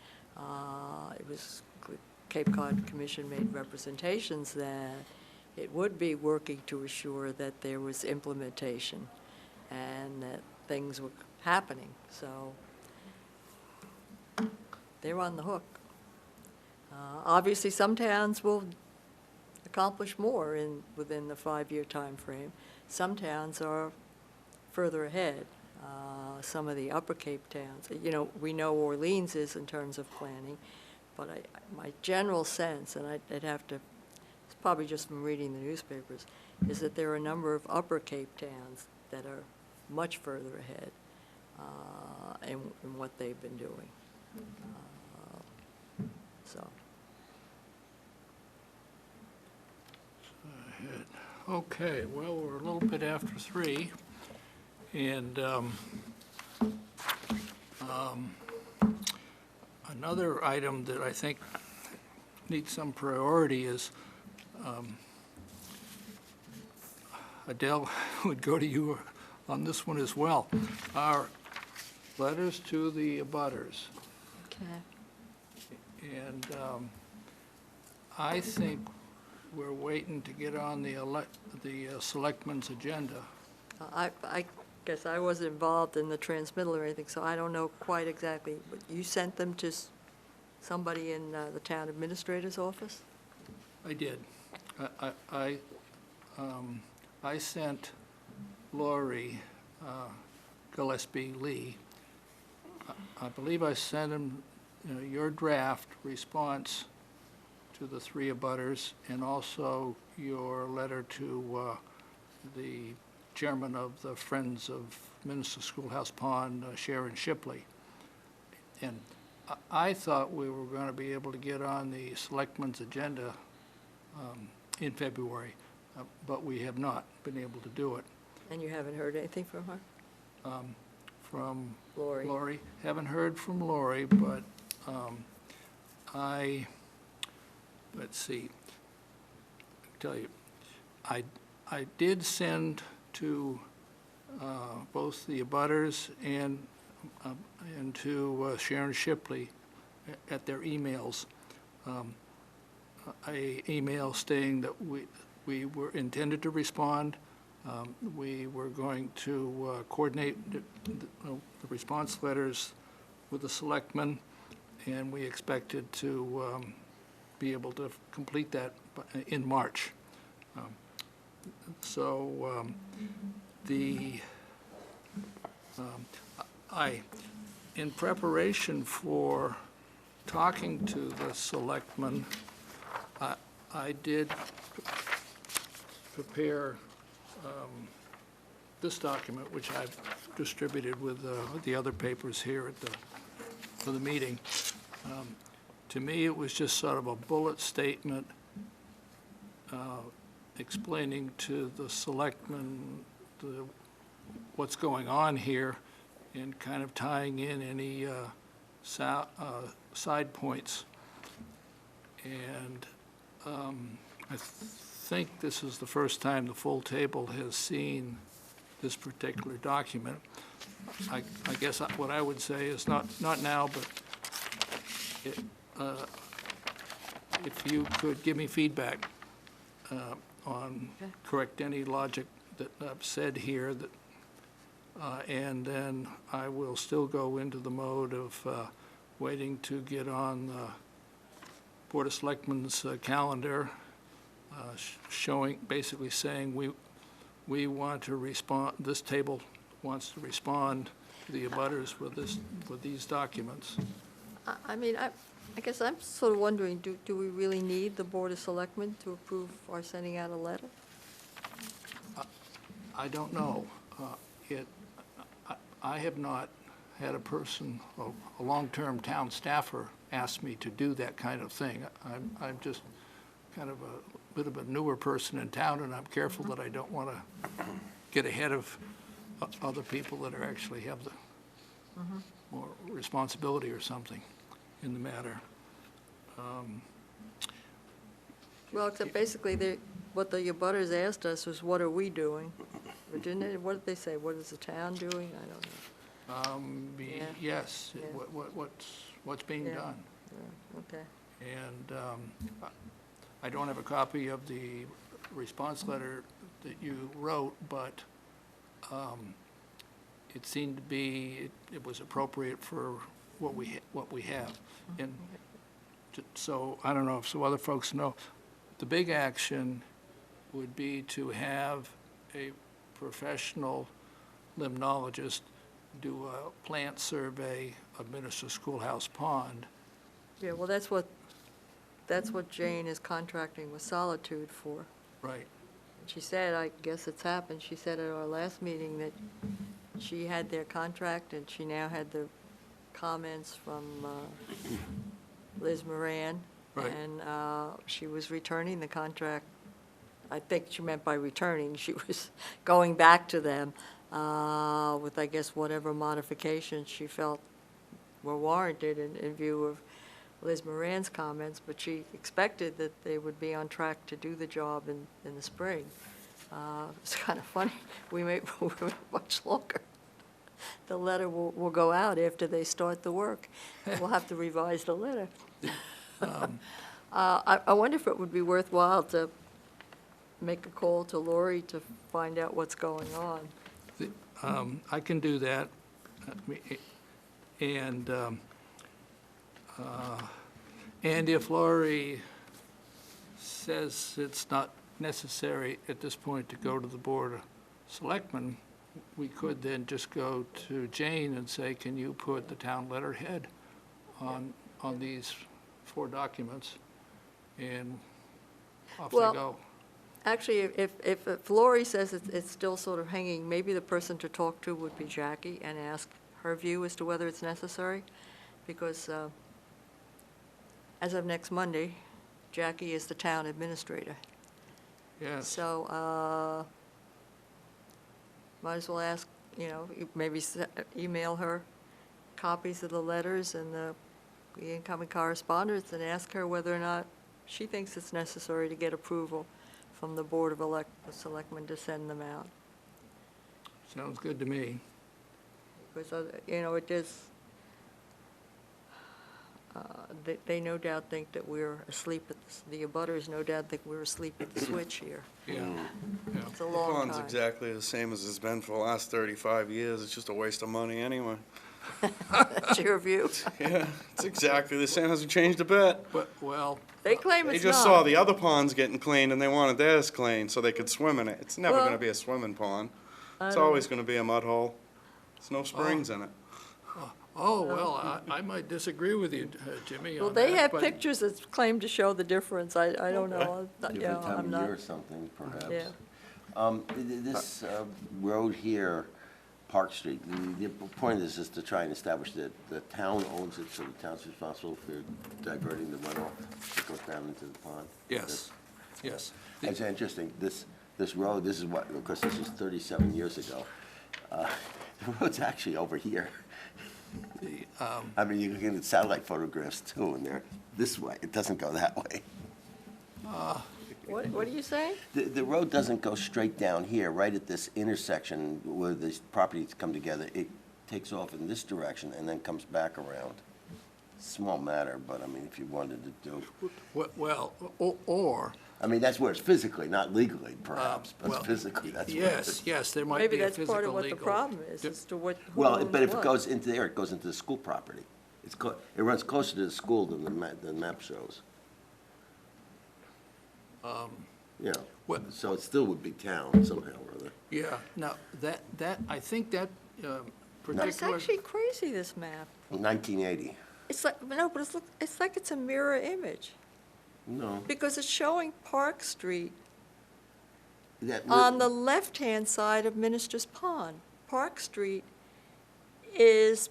It was, Cape Cod Commission made representations that it would be working to assure that there was implementation and that things were happening. So they're on the hook. Obviously, some towns will accomplish more within the 5-year time frame. Some towns are further ahead. Some of the Upper Cape towns, we know Orleans is in terms of planning, but my general sense, and I'd have to, it's probably just from reading the newspapers, is that there are a number of Upper Cape towns that are much further ahead in what they've been doing. So. Okay, well, we're a little bit after 3, and another item that I think needs some priority is, Adele would go to you on this one as well, our letters to the abutters. Okay. And I think we're waiting to get on the selectmen's agenda. I guess I wasn't involved in the transmittal or anything, so I don't know quite exactly. But you sent them to somebody in the town administrator's office? I did. I sent Lori Gillespie Lee. I believe I sent him your draft response to the 3 abutters, and also your letter to the chairman of the Friends of Minnesota Schoolhouse Pond, Sharon Shipley. And I thought we were going to be able to get on the selectmen's agenda in February, but we have not been able to do it. And you haven't heard anything from her? From Lori? Lori. Haven't heard from Lori, but let's see, tell you, I did send to both the abutters and to Sharon Shipley at their emails, a email stating that we were intended to respond. We were going to coordinate the response letters with the selectmen, and we expected to be able to complete that in March. In preparation for talking to the selectmen, I did prepare this document, which I've distributed with the other papers here for the meeting. To me, it was just sort of a bullet statement explaining to the selectmen what's going on here and kind of tying in any side points. And I think this is the first time the full table has seen this particular document. I guess what I would say is not now, but if you could give me feedback on, correct any logic that I've said here, that, and then I will still go into the mode of waiting to get on the Board of Selectmen's calendar, showing, basically saying we want to respond, this table wants to respond to the abutters with these documents. I mean, I guess I'm sort of wondering, do we really need the Board of Selectmen to approve our sending out a letter? I don't know. I have not had a person, a long-term town staffer, ask me to do that kind of thing. I'm just kind of a bit of a newer person in town, and I'm careful that I don't want to get ahead of other people that are actually have the more responsibility or something in the matter. Well, except basically, what the abutters asked us was, what are we doing? Or didn't it, what did they say? What is the town doing? I don't know. Yeah. Yes, Yeah. what's being Yeah. done. Yeah, okay. And I don't have a copy of the response letter that you wrote, but it seemed to be, it was appropriate for what we have. And so, I don't know if some other folks know, the big action would be to have a professional limnologist do a plant survey of Minister Schoolhouse Pond. Yeah, well, that's what Jane is contracting with Solitude for. Right. She said, I guess it's happened, she said at our last meeting that she had their contract and she now had the comments from Liz Moran. Right. And she was returning the contract. I think she meant by returning, she was going back to them with, I guess, whatever modifications she felt were warranted in view of Liz Moran's comments, but she expected that they would be on track to do the job in the spring. It's kind of funny, we wait much longer. The letter will go out after they start the work. We'll have to revise the letter. I wonder if it would be worthwhile to make a call to Lori to find out what's going on. I can do that. And if Laurie says it's not necessary at this point to go to the Board of Selectmen, we could then just go to Jane and say, can you put the town letterhead on these 4 documents? And off they Well, go. Actually, if Lori says it's still sort of hanging, maybe the person to talk to would be Jackie and ask her view as to whether it's necessary, because as of next Monday, Jackie is the town administrator. Yes. So might as well ask, maybe email her copies of the letters and the incoming correspondence and ask her whether or not she thinks it's necessary to get approval from the Board of Selectmen to send them out. Sounds good to me. Because, it is, they no doubt think that we're asleep the abutters no doubt think we're asleep at the switch here. Yeah. Yeah. It's a The long pond's time. exactly the same as it's been for the last 35 years. It's just a waste of money anyway. That's your view. Yeah, it's exactly the same. Hasn't changed a bit. But, well, They claim They it's just saw not. the other ponds getting cleaned and they wanted theirs cleaned so they could swim in it. It's never Well, going to be a swimming pond. It's don't always going to be a mud hole. There's no springs in it. well, I might disagree with you, Jimmy, Well, on they that, have but- pictures that claim to show the difference. I don't know. Different time I'm of not. year or something, perhaps. Yeah. This road here, Park Street, the point of this is to try and establish that the town owns it, so the town's responsible for diverting the runoff that goes down into the pond. Yes, yes. It's interesting, this road, this is what, of course, this is 37 years ago. The road's actually over here. I mean, you can get satellite photographs too, and they're this way. It doesn't go that way. What are you saying? The road doesn't go straight down here, right at this intersection where these properties come together. It takes off in this direction and then comes back around. small matter, but I mean, if you wanted to do, Well, or, I mean, that's where it's physically, not legally perhaps, well, but physically, that's where it is. yes, there might Maybe be a that's physical part legal. of what the problem is, as to what, who Well, owns but if it what. goes into there, it goes into the school property. It runs closer to the school than the map shows. You know, What- so it still would be town somehow or other. Yeah, now, I think that No, it's particular. actually crazy, this map. 1980, It's like, no, but it's like it's a mirror image, no. because it's showing Park Street that- on the left-hand side of Minister's Pond. Park Street is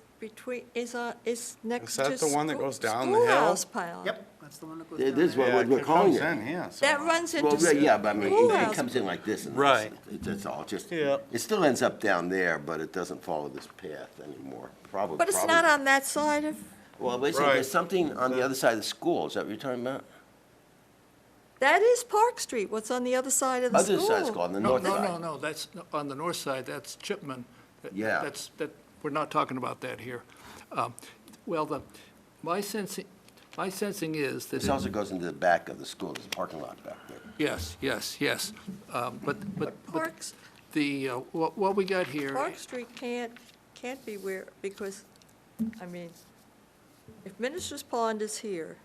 is next Is to that the one that school- goes down the hill? Schoolhouse Pond. Yep, that's the one that goes It down is there. what we're calling It comes it. in here That somewhere. runs into Well, yeah, but I mean, it Schoolhouse. comes in like this and Right. that's all, just, Yeah. it still ends up down there, but it doesn't follow this path anymore, probably. But it's not on that side of, Well, basically, Right. there's something on the other side of the school, is that what you're talking about? that is Park Street, what's on the other side of the school. Other side of the school, on the No, north no, side. no, that's, on the north side, that's Chipman. Yeah. We're not talking about that here. Well, my sensing is that. This also goes into the back of the school, there's a parking lot back there. Yes, yes. But Parks, what we got here. Park Street can't be where, because, I mean, if Minister's Pond is here,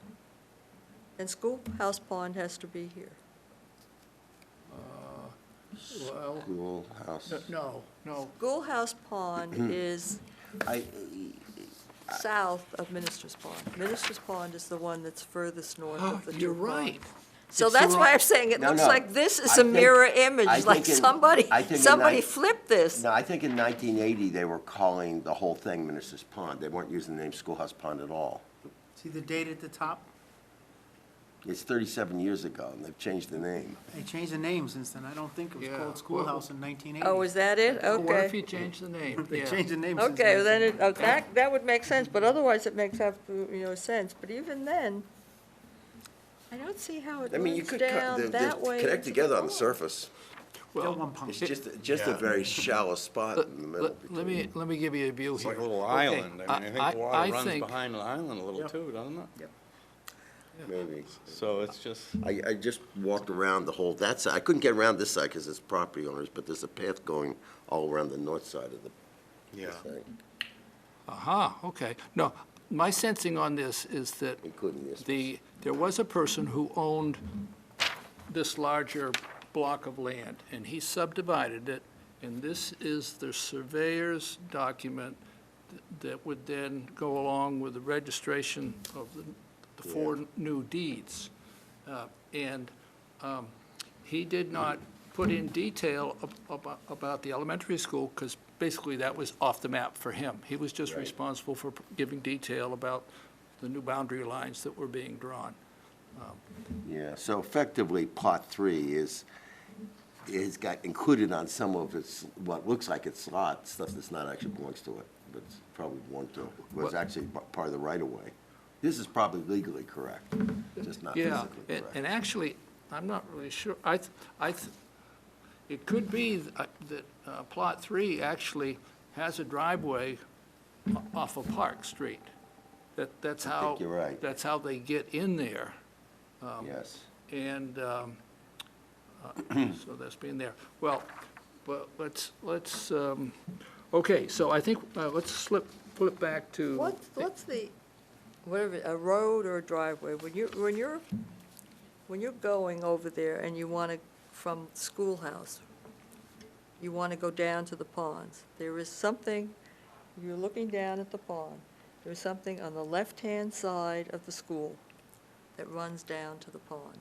then Schoolhouse Pond has to be here. Well, Schoolhouse. no. Schoolhouse Pond is I, south of Minister's Pond. Minister's Pond is the one that's furthest north of the two You're ponds. right. So It's the that's why wrong- I'm saying it No, looks no. like this is I a think- mirror I image, think like in- somebody I think in nine- flipped this. no, I think in 1980, they were calling the whole thing Minister's Pond. They weren't using the name Schoolhouse Pond at all. See the date at the top? It's 37 years ago, and they've changed the name. They changed the name since then. I don't think it was Yeah, called Schoolhouse in 1980. Oh, is that it? Well, What if Okay. you change the name? They Yeah. changed the name since Okay, well, then, 1980. that would make sense, but otherwise it makes sense. But even then, I don't see how it I mean, you runs could down that way. connect into together on the pond. surface. Still Well, one pond. It's just a very shallow spot in the middle. let me give you a view It's here. like a little Okay, island. I mean, I think the water I runs think- behind the island a little Yep. too, doesn't it? Yep. Maybe. So it's just, I just walked around the whole, that side. I couldn't get around this side because it's property owners, but there's a path going all around the north side of the yeah. thing, Aha, okay. No, my sensing on this is that including this. there was a person who owned this larger block of land, and he subdivided it, and this is the surveyor's document that would then go along with the registration of the four new deeds. And he did not put in detail about the elementary school, because basically that was off the map for him. He was just Right. responsible for giving detail about the new boundary lines that were being drawn. Yeah, so effectively, Plot 3 is got included on some of its, what looks like it's lot, stuff that's not actually belongs to it, but it's probably belonged to, was Well- actually part of the right-of-way. This is probably legally correct, just not Yeah, physically and correct. actually, I'm not really sure, it could be that Plot 3 actually has a driveway off of Park Street. That's I how. think you're right. That's how they get in there. Yes. And so that's being there. Well, but let's, okay, so I think, let's flip back to. What's the, whatever, a road or a driveway, when you're going over there and you want to, from Schoolhouse, you want to go down to the ponds, there is something, you're looking down at the pond, there's something on the left-hand side of the school that runs down to the pond.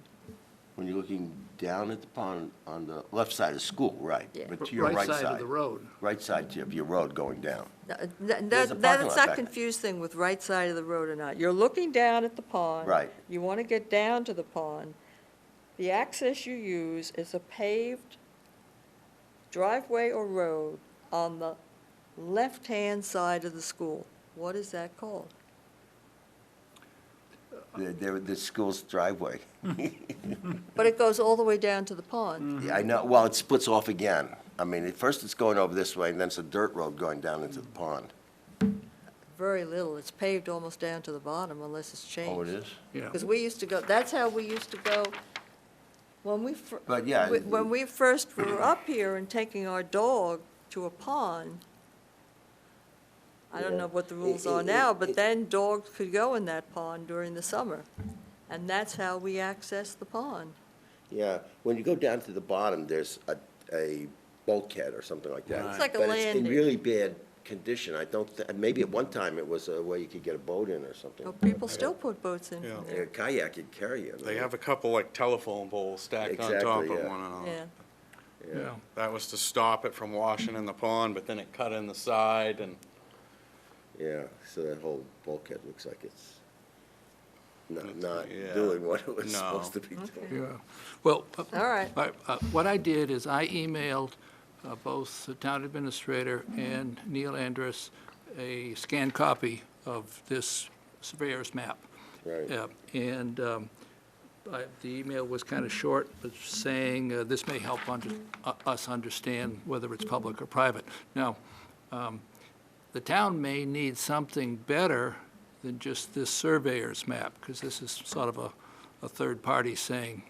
When you're looking down at the pond on the left side of school, right, Yeah. but to your right Right side of side. the road. Right side of your road going down. There's a That's parking lot not back there. confused thing with right side of the road or not. You're looking down at the pond. Right. You want to get down to the pond. The access you use is a paved driveway or road on the left-hand side of the school. What is that called? The school's driveway. But it goes all the way down to the pond. Yeah, I know, well, it splits off again. I mean, at first it's going over this way, and then it's a dirt road going down into the pond. very little. It's paved almost down to the bottom unless it's changed. Oh, it is? Yeah. Because we used to go, that's how we used to go when we, But yeah. when we first were up here and taking our dog to a pond. I don't Yeah. know what the rules are now, but then dogs could go in that pond during the summer. And that's how we accessed the pond. Yeah, when you go down to the bottom, there's a bulkhead or something like that. It's like a But it's in landing. really bad condition. I don't, maybe at one time it was a way you could get a boat in or something. Oh, people still put boats in Yeah. from A there. kayak could carry you. They have a couple like telephone poles stacked on top Exactly, of yeah. one another. Yeah. Yeah. That was to stop it from washing in the pond, but then it cut in the side and Yeah, so that whole bulkhead looks like it's not Yeah. doing what it was No. supposed to be doing. Okay. Yeah. Well, All right. what I did is I emailed both the town administrator and Neil Andrus a scanned copy of this surveyor's map. Right. And the email was kind of short, but saying this may help us understand whether it's public or private. Now, the town may need something better than just this surveyor's map, because this is sort of a third party saying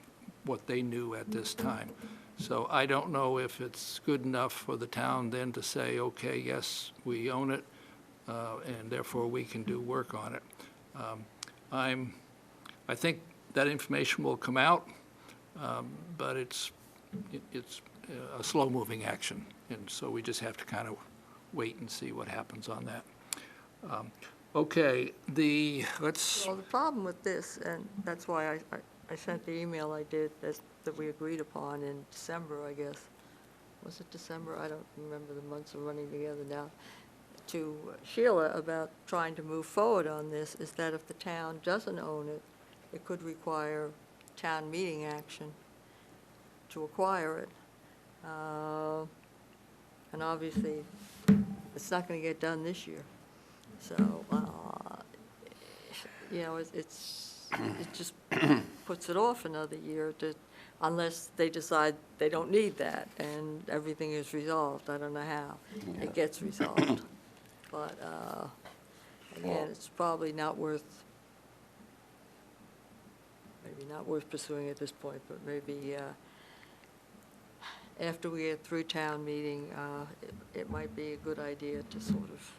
what they knew at this time. So I don't know if it's good enough for the town then to say, okay, yes, we own it, and therefore we can do work on it. I think that information will come out, but it's a slow-moving action, and so we just have to kind of wait and see what happens on that. Okay, let's, Well, the problem with this, and that's why I sent the email I did that we agreed upon in December, I guess. Was it December? I don't remember, the months are running together now. To Sheila about trying to move forward on this, is that if the town doesn't own it, it could require town meeting action to acquire it. And obviously, it's not going to get done this year. So, it just puts it off another year unless they decide they don't need that and everything is resolved. I don't know how it gets resolved. But, again, it's probably maybe not worth pursuing at this point, but maybe after we get through town meeting, it might be a good idea to sort of,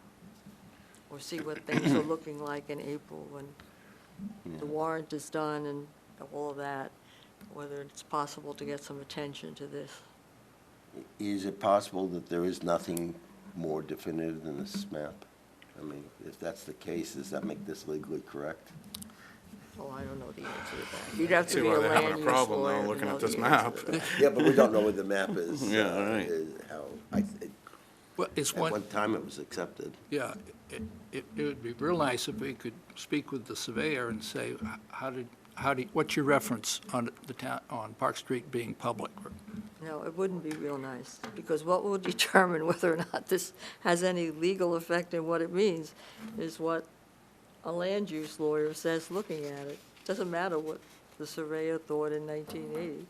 or see what things are looking like in April when the warrant is done and all of that, whether it's possible to get some attention to this. Is it possible that there is nothing more definitive than this map? I mean, if that's the case, does that make this legally correct? Oh, I don't know the answer to that. You'd have to see be a why they're having land a use problem lawyer now to looking know at this the answer map. to that. Yeah, but we don't know where the map is. Yeah, right. well, it's At one, one time, it was accepted. yeah, it would be real nice if we could speak with the surveyor and say, what's your reference on the town, on Park Street being public? No, it wouldn't be real nice, because what will determine whether or not this has any legal effect and what it means is what a land use lawyer says looking at it. Doesn't matter what the surveyor thought in 1980.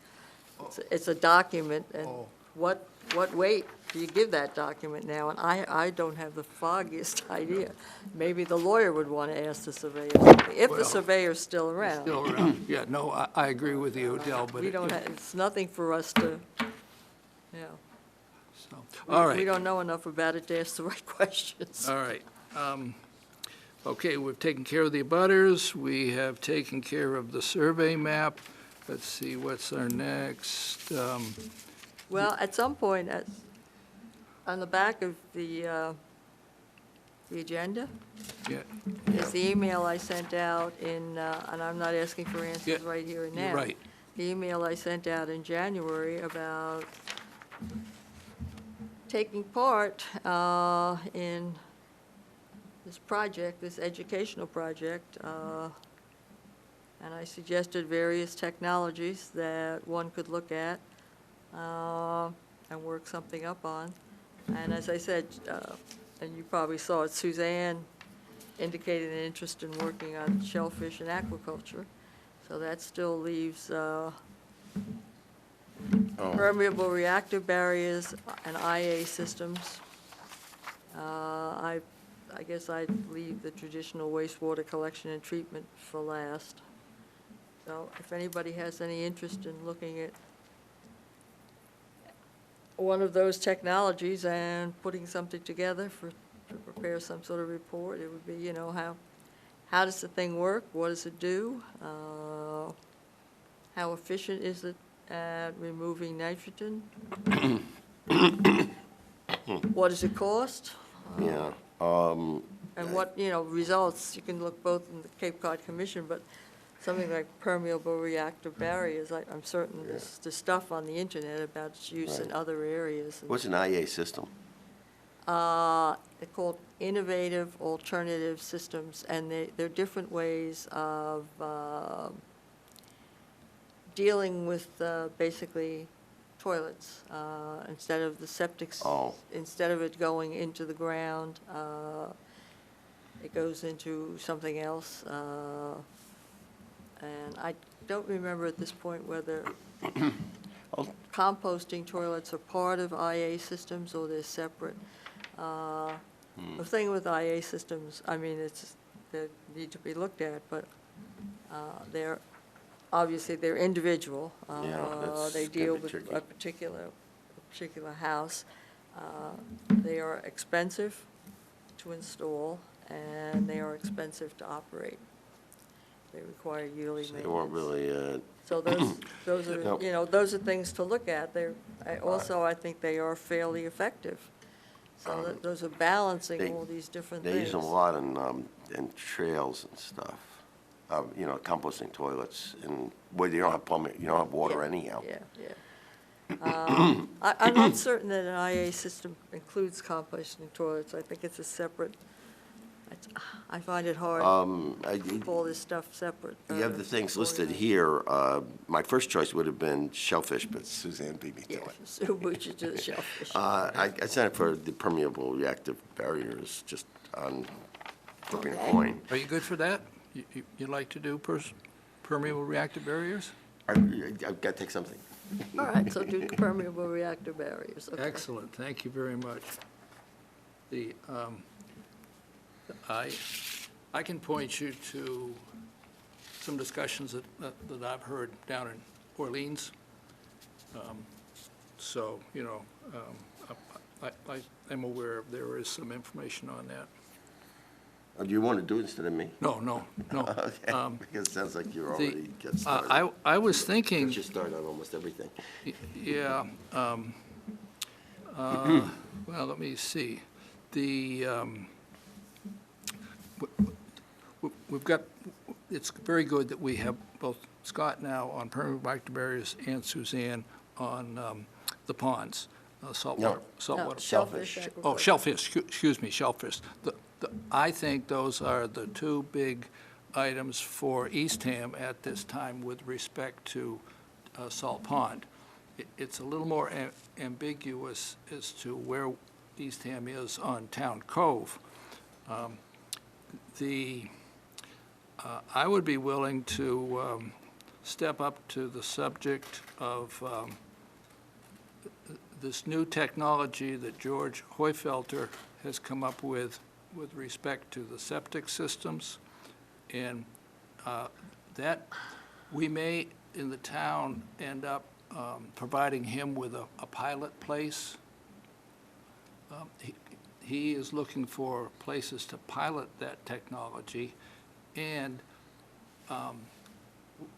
It's a document, and Oh. what weight do you give that document now? And I don't have the foggiest idea. Maybe the lawyer would want to ask the surveyor, if the Well, surveyor's still around. Still around, yeah, no, I agree with you, Odell, but. We don't have, it's nothing for us to, So, all right. we don't know enough about it to ask the right questions. All right. Okay, we've taken care of the abutters, we have taken care of the survey map. Let's see, what's our next? Well, at some point, on the back of the agenda, Yeah, is the email I sent out in, and I'm not asking for answers Yeah, right here and now. you're right. The email I sent out in January about taking part in this project, this educational project, and I suggested various technologies that one could look at and work something up on. And as I said, and you probably saw it, Suzanne indicated an interest in working on shellfish and aquaculture. So that still leaves permeable reactive barriers and IA systems. I guess I'd leave the traditional wastewater collection and treatment for last. So if anybody has any interest in looking at one of those technologies and putting something together to prepare some sort of report, it would be, you know, how does the thing work? What does it do? How efficient is it at removing nitrogen? What does it cost? Yeah, And what, you know, results, you can look both in the Cape Cod Commission, but something like permeable reactive barriers, I'm certain there's stuff on the internet about its use in Right. other areas. And, what's an IA system? They're called innovative alternative systems, and they're different ways of dealing with basically toilets. Instead of the septic, Oh. instead of it going into the ground, it goes into something else. And I don't remember at this point whether Oh. composting toilets are part of IA systems or they're separate. The thing with IA systems, I mean, they need to be looked at, but they're, obviously, they're individual. Yeah, They that's deal gonna be with tricky. a particular house. They are expensive to install, and they are expensive to operate. They require yearly So maintenance. they weren't really, So those are, Yep. you know, those are things to look at. I think they are fairly effective. So those are balancing they- all these different they things. use them a lot in trails and stuff. You know, composting toilets, and where you don't have plumbing, you don't have water Yeah, anyhow. Yeah. I'm not certain that an IA system includes composting toilets. I think it's a separate, I find it hard to keep all this stuff separate. You have the things listed organized. here. My first choice would have been shellfish, but Suzanne beat me to Yeah, it. so we should do the shellfish. I sent it for the permeable reactive barriers, just on flipping a coin. Are you good for that? You like to do permeable reactive barriers? I've got to take something. All right, so do permeable reactor barriers. Okay. Excellent, thank you very much. I can point you to some discussions that I've heard down in Orleans. So, you know, I'm aware there is some information on that. Do you want to do it instead of me? No. Okay, because it sounds like you're already getting started. I was thinking. Because you start on almost everything. Yeah. Well, let me see. We've got, it's very good that we have both Scott now on permeable reactive barriers and Suzanne on the ponds, saltwater. No, shellfish. Oh, shellfish, excuse me, shellfish. I think those are the two big items for Eastham at this time with respect to Salt Pond. It's a little more ambiguous as to where Eastham is on Town Cove. I would be willing to step up to the subject of this new technology that George Heufelter has come up with respect to the septic systems. And that, we may, in the town, end up providing him with a pilot place. He is looking for places to pilot that technology, and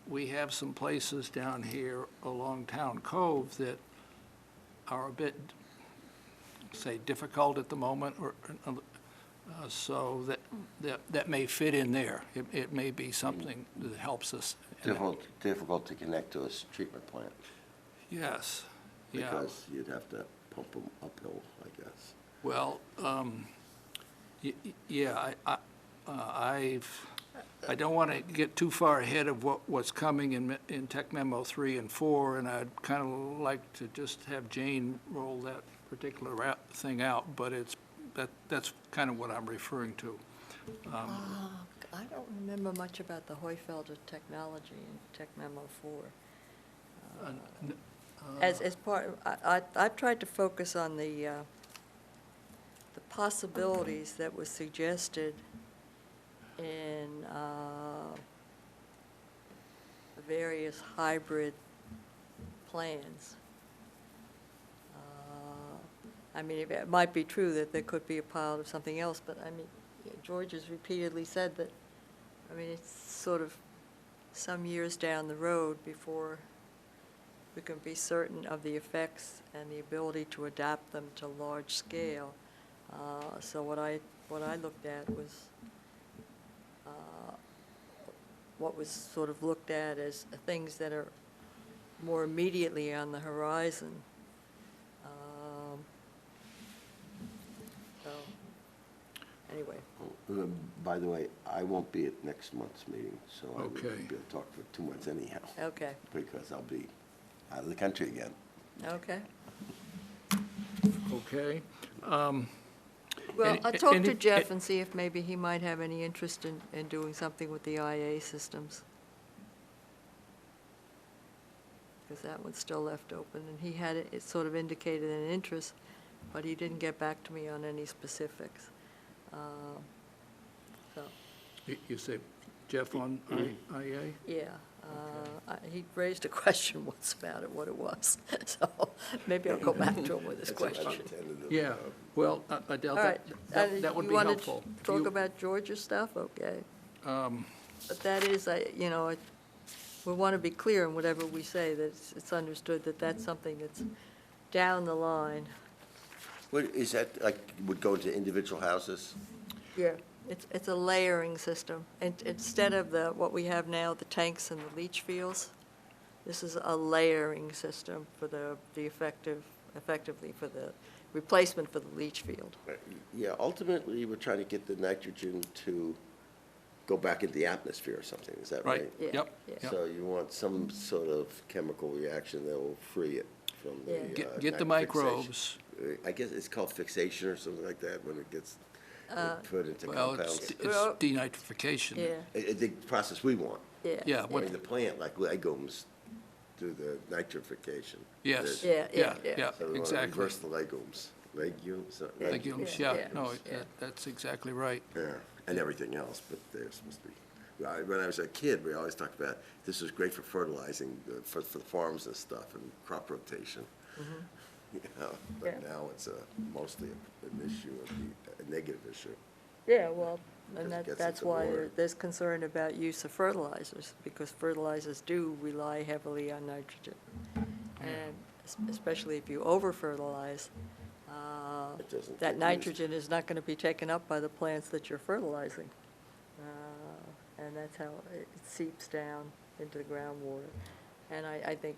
we have some places down here along Town Cove that are a bit, say, difficult at the moment, or so that may fit in there. It may be something that helps us. Difficult to connect to a treatment plant. Yes, yeah. Because you'd have to pump them uphill, I guess. Well, yeah, I don't want to get too far ahead of what's coming in Tech Memo 3 and 4, and I'd kind of like to just have Jane roll that particular thing out, but that's kind of what I'm referring to. I don't remember much about the Heufelter technology in Tech Memo 4. As part, I've tried to focus on the the possibilities that was suggested in the various hybrid plans. I mean, it might be true that there could be a pile of something else, but I mean, George has repeatedly said that, I mean, it's sort of some years down the road before we can be certain of the effects and the ability to adapt them to large scale. So what I looked at was what was sort of looked at as things that are more immediately on the horizon. So, anyway, By the way, I won't be at next month's meeting, so I won't be Okay. able to talk for 2 months anyhow, okay, because I'll be out of the country again. okay. Okay. Well, And- I'll talk and to it- Jeff and see if maybe he might have any interest in doing something with the IA systems. Because that one's still left open, and he had it sort of indicated an interest, but he didn't get back to me on any specifics. So, You say Jeff on IA? yeah, he raised a question once about it, what it was. So maybe I'll go back to him with this That's what I question. intended to- Yeah, well, Adele, All right. that would be helpful. You If want to talk you- about George's stuff? Okay. um, But that is, we want to be clear in whatever we say, that it's understood that that's something that's down the line. What, is that, like, would go into individual houses? Yeah. It's a layering system. And instead of what we have now, the tanks and the leach fields, this is a layering system for effectively for the replacement for the leach field. Yeah, ultimately, we're trying to get the nitrogen to go back into the atmosphere or something, is that right? Right, Yeah, yep. yeah. yep. So you want some sort of chemical reaction that will free it from the. Yeah. Get the fixation. microbes. I guess it's called fixation or something like that when it gets put into Well, compounds. it's Well- denitrification. Yeah, The process we want. yeah. Yeah, I what- mean, the plant, like legumes, do the nitrification. Yes. Yeah, Yeah, yeah. yeah, So we want to exactly. reverse the legumes. Legumes? Legumes, Yeah, yeah, yeah, no, yeah. that's exactly right. Yeah, and everything else, but they're supposed to be. When I was a kid, we always talked about, this is great for fertilizing, for the farms and stuff, and crop rotation. You know, but Mm-hmm. Yeah. now it's mostly an issue, a negative issue. Yeah, well, Because and it gets that's into why water. there's concern about use of fertilizers, because fertilizers do rely heavily on nitrogen. And especially if you over-fertilize, It doesn't that get nitrogen is not going to be taken up by the plants that you're fertilizing. And that's how it seeps down into the groundwater. And I think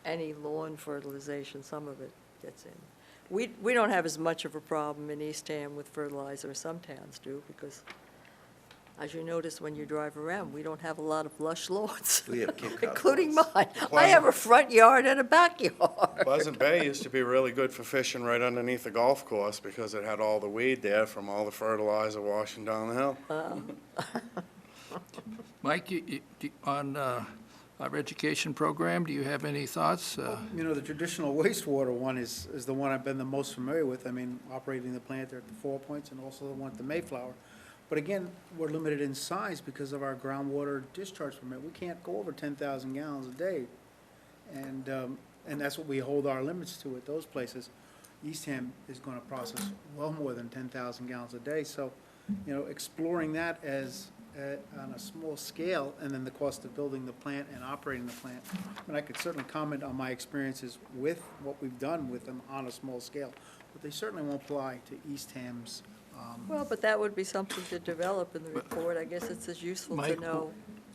any lawn fertilization, some of it gets in. We don't have as much of a problem in Eastham with fertilizer as some towns do, because as you notice when you drive around, we don't have a lot of lush lawns, We have Cape Cod including lawns. mine. I have a front yard and a backyard. Pleasant Bay used to be really good for fishing right underneath the golf course because it had all the weed there from all the fertilizer washing down the hill. Mike, on our education program, do you have any thoughts? You know, the traditional wastewater one is the one I've been the most familiar with. I mean, operating the plant there at the 4 Points and also the one at the Mayflower. But again, we're limited in size because of our groundwater discharge permit. We can't go over 10,000 gallons a day. And that's what we hold our limits to at those places. Eastham is going to process well more than 10,000 gallons a day. So, you know, exploring that as, on a small scale, and then the cost of building the plant and operating the plant. And I could certainly comment on my experiences with what we've done with them on a small scale, but they certainly won't apply to Eastham's. Well, but that would be something to develop in the report. I guess it's as useful to Mike, know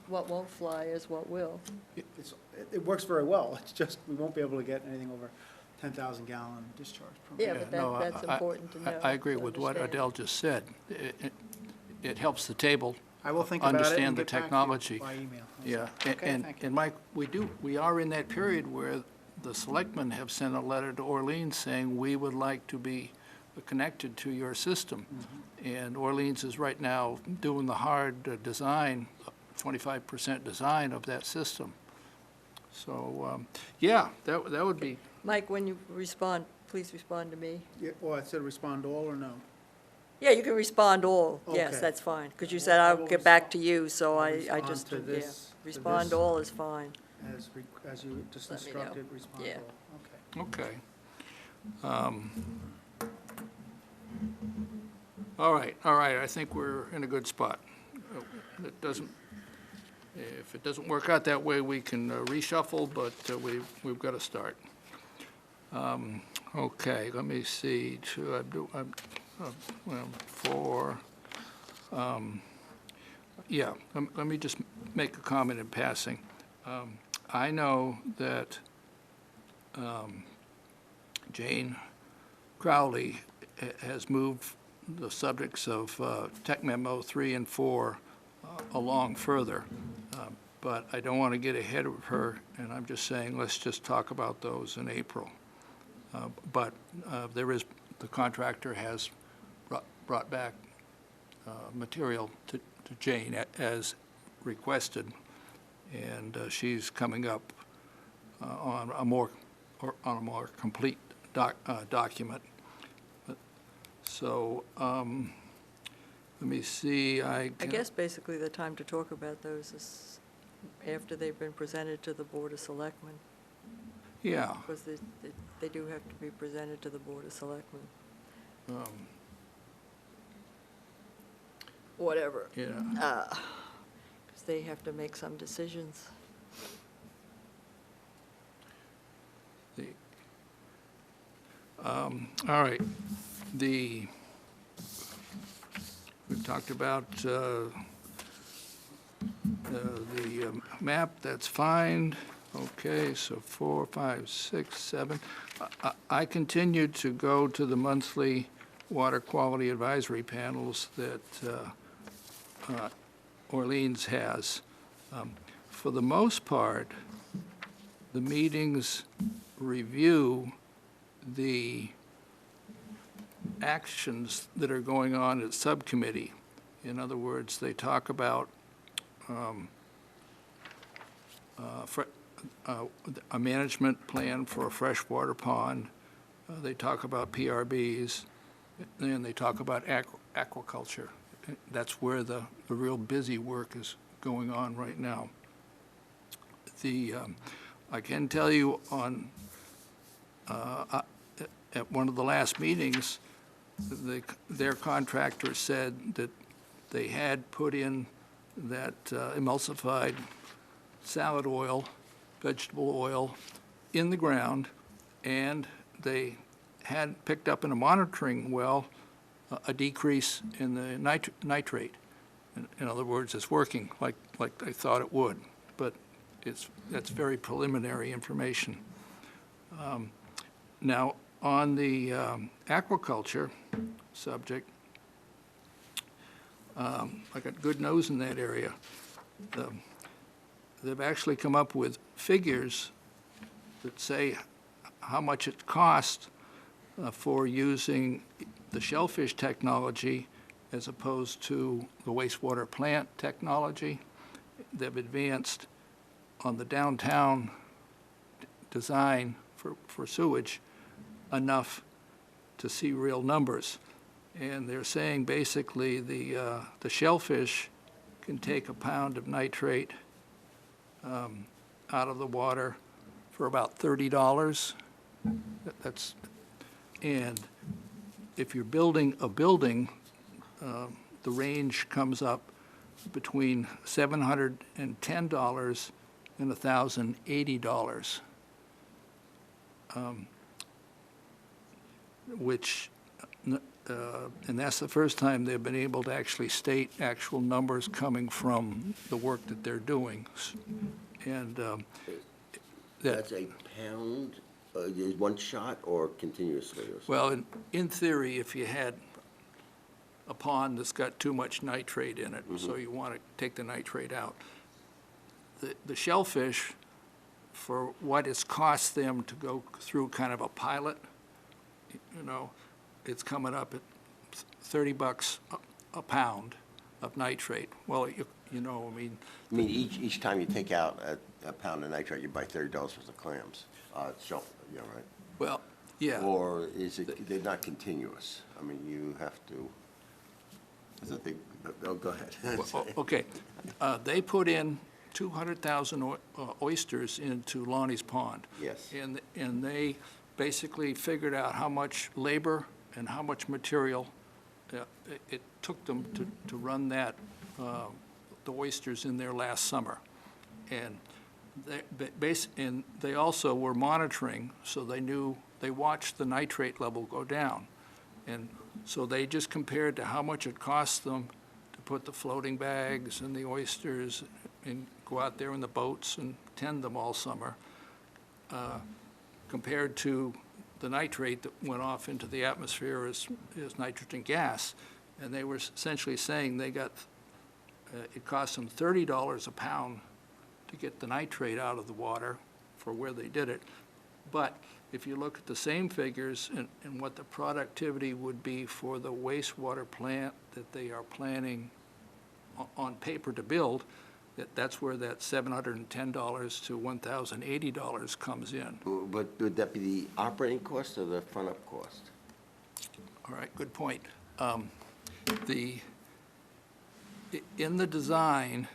what won't fly as what will. It works very well. It's just, we won't be able to get anything over 10,000 gallon discharge permit. Yeah, but no, that's important to know. I agree to with what understand. Adele just said. It helps the table. I will think about it and Understand the get back to you technology. by email. Yeah, Okay, thank you. and Mike, we are in that period where the selectmen have sent a letter to Orleans saying, we would like to be connected to your system. And Orleans is right now doing the hard design, 25% design of that system. So, yeah, that would be, Mike, when you respond, please respond to me. Yeah, well, I said respond all or no? Yeah, you can respond all, yes, Okay. that's fine, because you I said will- I I'll will get back respond- to you, so I'll I respond just, to yeah. this- to Respond this. all is fine. As you just Let me know. instructed, respond Yeah. all. Okay. Okay. All right, I think we're in a good spot. It doesn't, if it doesn't work out that way, we can reshuffle, but we've got to start. Okay, let me see, well, 4, yeah, let me just make a comment in passing. I know that Jane Crowley has moved the subjects of Tech Memo 3 and 4 along further, but I don't want to get ahead of her, and I'm just saying, let's just talk about those in April. But the contractor has brought back material to Jane as requested, and she's coming up on a more complete document. So, let me see, I guess basically the time to talk about those is after they've been presented to the Board of Selectmen, yeah, because they do have to be presented to the Board of Selectmen. Whatever, yeah, because they have to make some decisions. all right. We've talked about the map, that's fine. Okay, so 4, 5, 6, 7. I continue to go to the monthly water quality advisory panels that Orleans has. For the most part, the meetings review the actions that are going on at subcommittee. In other words, they talk about a management plan for a freshwater pond. They talk about PRBs, and they talk about aquaculture. That's where the real busy work is going on right now. I can tell you at one of the last meetings, their contractor said that they had put in that emulsified salad oil, vegetable oil, in the ground, and they had picked up in a monitoring well a decrease in the nitrate. In other words, it's working like they thought it would, but that's very preliminary information. Now, on the aquaculture subject, I got good nose in that area. They've actually come up with figures that say how much it costs for using the shellfish technology as opposed to the wastewater plant technology. They've advanced on the downtown design for sewage enough to see real numbers. And they're saying basically the shellfish can take a pound of nitrate out of the water for about $30. And if you're building a building, the range comes up between $710 and $1,080, which, and that's the first time they've been able to actually state actual numbers coming from the work that they're doing. And That's a pound, is one shot or continuously? Or well, in theory, if you had a pond that's got too much nitrate in it, so you want to take the nitrate out, the shellfish, for what it's cost them to go through kind of a pilot, it's coming up at $30 a pound of nitrate. Well, I mean. I mean, each time you take out a pound of nitrate, you buy $30 worth of clams, right? Well, yeah. Or is it, they're not continuous? I mean, you have to, 'Cause I think, oh, go ahead. Well, okay, they put in 200,000 oysters into Lonnie's Pond. Yes. And they basically figured out how much labor and how much material it took them to run that, the oysters in there last summer. And and they also were monitoring, so they watched the nitrate level go down. And so they just compared to how much it cost them to put the floating bags and the oysters and go out there in the boats and tend them all summer, compared to the nitrate that went off into the atmosphere as nitrogen gas. And they were essentially saying they got, it cost them $30 a pound to get the nitrate out of the water for where they did it. But if you look at the same figures and what the productivity would be for the wastewater plant that they are planning on paper to build, that's where that $710 to $1,080 comes in. But would that be the operating cost or the front-up cost? All right, good point. In the design,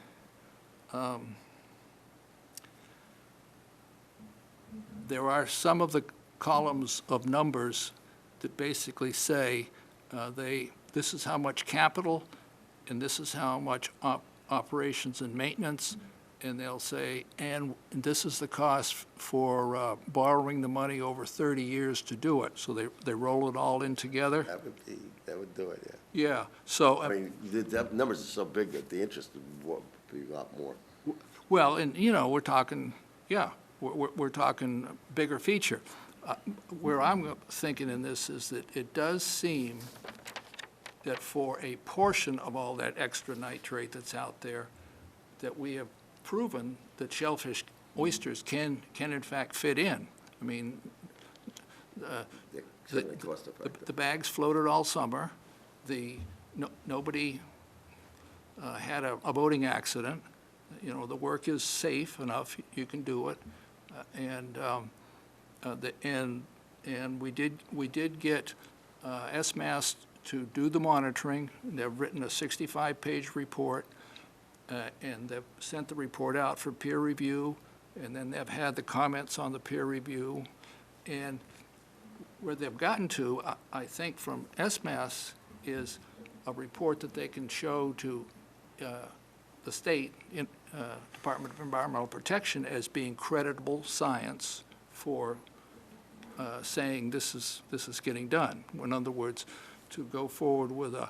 there are some of the columns of numbers that basically say this is how much capital and this is how much operations and maintenance, and they'll say, and this is the cost for borrowing the money over 30 years to do it. So they roll it all in together. That would do it, yeah. Yeah, so, I mean, the numbers are so big that the interest would be a lot more. well, and, you know, we're talking, yeah, we're talking bigger feature. Where I'm thinking in this is that it does seem that for a portion of all that extra nitrate that's out there, that we have proven that shellfish, oysters can in fact fit in. I mean, They're certainly cost-effective. the bags floated all summer. Nobody had a boating accident. You know, the work is safe enough, you can do it. And we did get SMAS to do the monitoring. They've written a 65-page report, and they've sent the report out for peer review, and then they've had the comments on the peer review. And where they've gotten to, I think from SMAS, is a report that they can show to the state Department of Environmental Protection as being creditable science for saying this is getting done. In other words, to go forward with an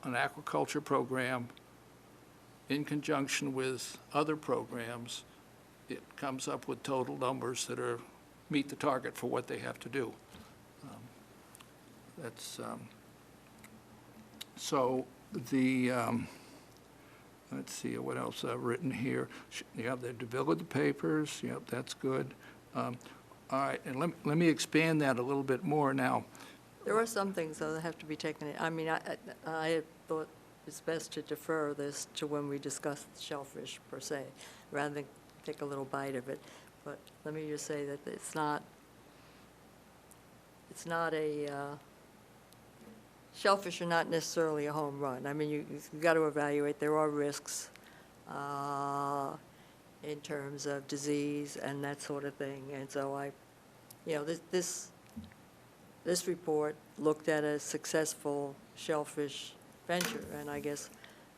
aquaculture program in conjunction with other programs, it comes up with total numbers that meet the target for what they have to do. So let's see, what else I've written here. Yeah, they developed the papers, yep, that's good. All right, and let me expand that a little bit more now. There are some things, though, that have to be taken, I mean, I thought it's best to defer this to when we discuss shellfish per se, rather than take a little bite of it. But let me just say that it's not a, shellfish are not necessarily a home run. I mean, you've got to evaluate, there are risks in terms of disease and that sort of thing. And so this report looked at a successful shellfish venture, and I guess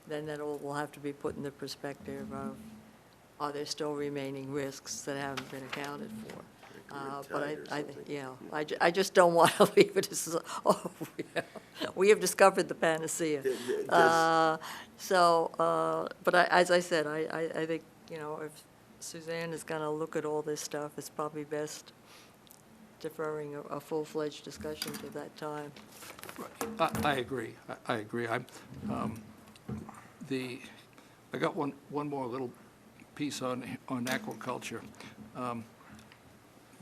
then that will have to be put in the perspective of, are there still remaining risks that haven't been accounted for? But I just don't want to leave it as, oh, yeah, we have discovered the panacea. But as I said, I think, if Suzanne is going to look at all this stuff, it's probably best deferring a full-fledged discussion to that time. I agree. I agree. I got one more little piece on aquaculture.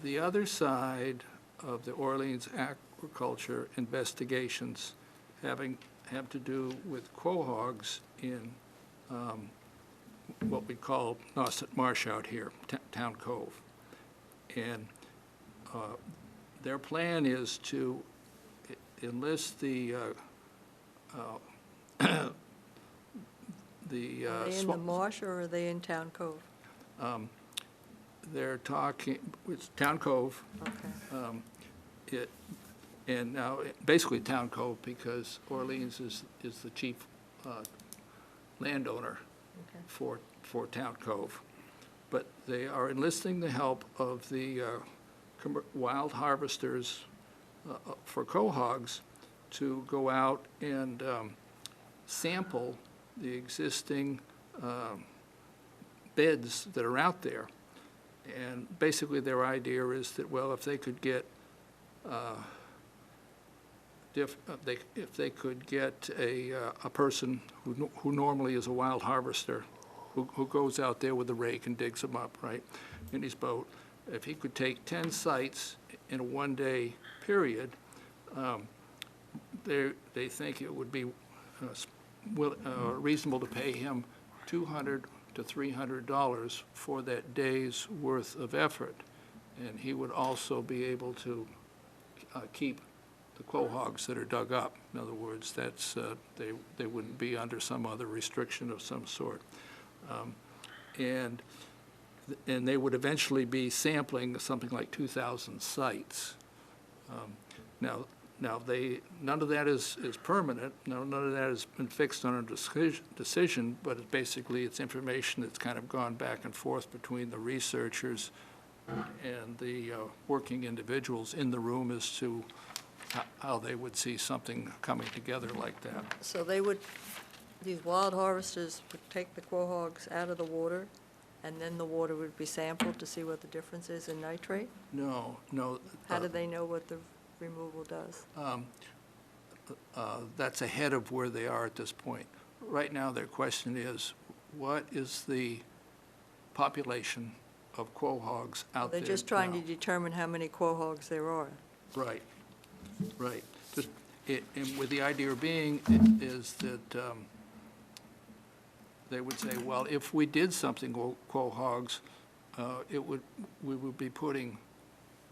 The other side of the Orleans aquaculture investigations have to do with quahogs in what we call Nauset Marsh out here, Town Cove. And their plan is to enlist the the. Are they in the marsh or are they in Town Cove? They're talking, it's Town Cove, Okay. and now, basically Town Cove, because Orleans is the chief landowner Okay. for Town Cove. But they are enlisting the help of the wild harvesters for quahogs to go out and sample the existing beds that are out there. And basically, their idea is that, well, if they could get if they could get a person who normally is a wild harvester, who goes out there with a rake and digs them up, right, in his boat, if he could take 10 sites in a one-day period, they think it would be reasonable to pay him $200 to $300 for that day's worth of effort. And he would also be able to keep the quahogs that are dug up. In other words, that's, they wouldn't be under some other restriction of some sort. And they would eventually be sampling something like 2,000 sites. Now none of that is permanent. None of that has been fixed on a decision, but it's information that's kind of gone back and forth between the researchers and the working individuals in the room as to how they would see something coming together like that. So these wild harvesters would take the quahogs out of the water, and then the water would be sampled to see what the difference is in nitrate? No. How do they know what the removal does? That's ahead of where they are at this point. Right now, their question is, what is the population of quahogs out there They're just trying to now? determine how many quahogs there are. Right. And with the idea being is that they would say, well, if we did something with quahogs, we would be putting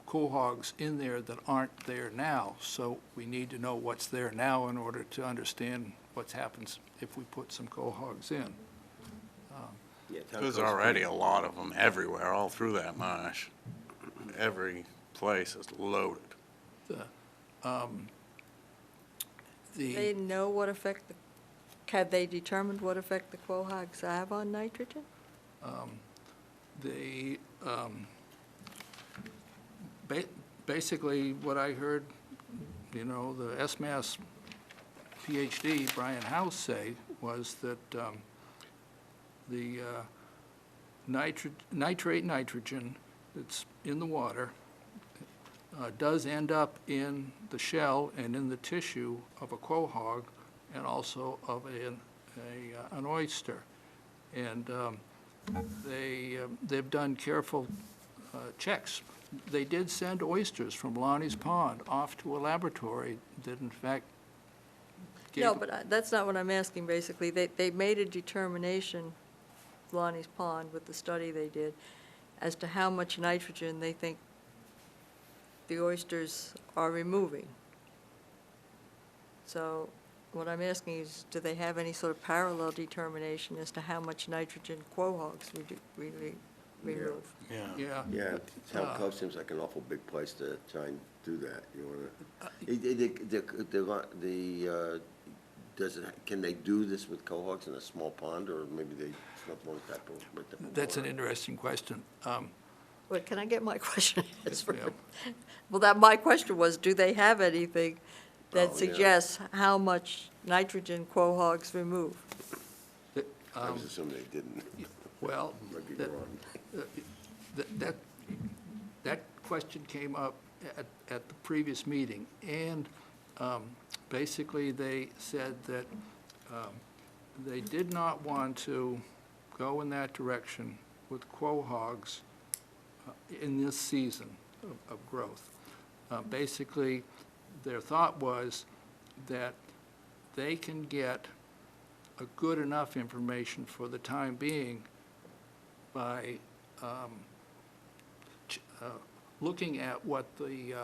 quahogs in there that aren't there now. So we need to know what's there now in order to understand what happens if we put some quahogs in. Yeah, Town There's Cove's already pretty- a lot of them everywhere, all through that marsh. Every place is loaded. They know what effect, have they determined what effect the quahogs have on nitrogen? They, basically, what I heard, the SMAS PhD, Brian House, say was that the nitrate nitrogen that's in the water does end up in the shell and in the tissue of a quahog and also of an oyster. And they've done careful checks. They did send oysters from Lonnie's Pond off to a laboratory that in fact gave... No, but that's not what I'm asking, basically. They made a determination, Lonnie's Pond, with the study they did, as to how much nitrogen they think the oysters are removing. So what I'm asking is, do they have any sort of parallel determination as to how much nitrogen quahogs remove? Yeah. Yeah, Town Uh, Cove seems like an awful big place to try and do that. You wanna, can they do this with quahogs in a small pond, or maybe they, it's not one type of. That's an interesting question. Wait, can I get my question answered? Yeah. Well, my question was, do they have anything Oh, that yeah. suggests how much nitrogen quahogs remove? I was assuming they didn't. Well, Might be that- wrong. that question came up at the previous meeting, and basically they said that they did not want to go in that direction with quahogs in this season of growth. Basically, their thought was that they can get a good enough information for the time being by looking at what the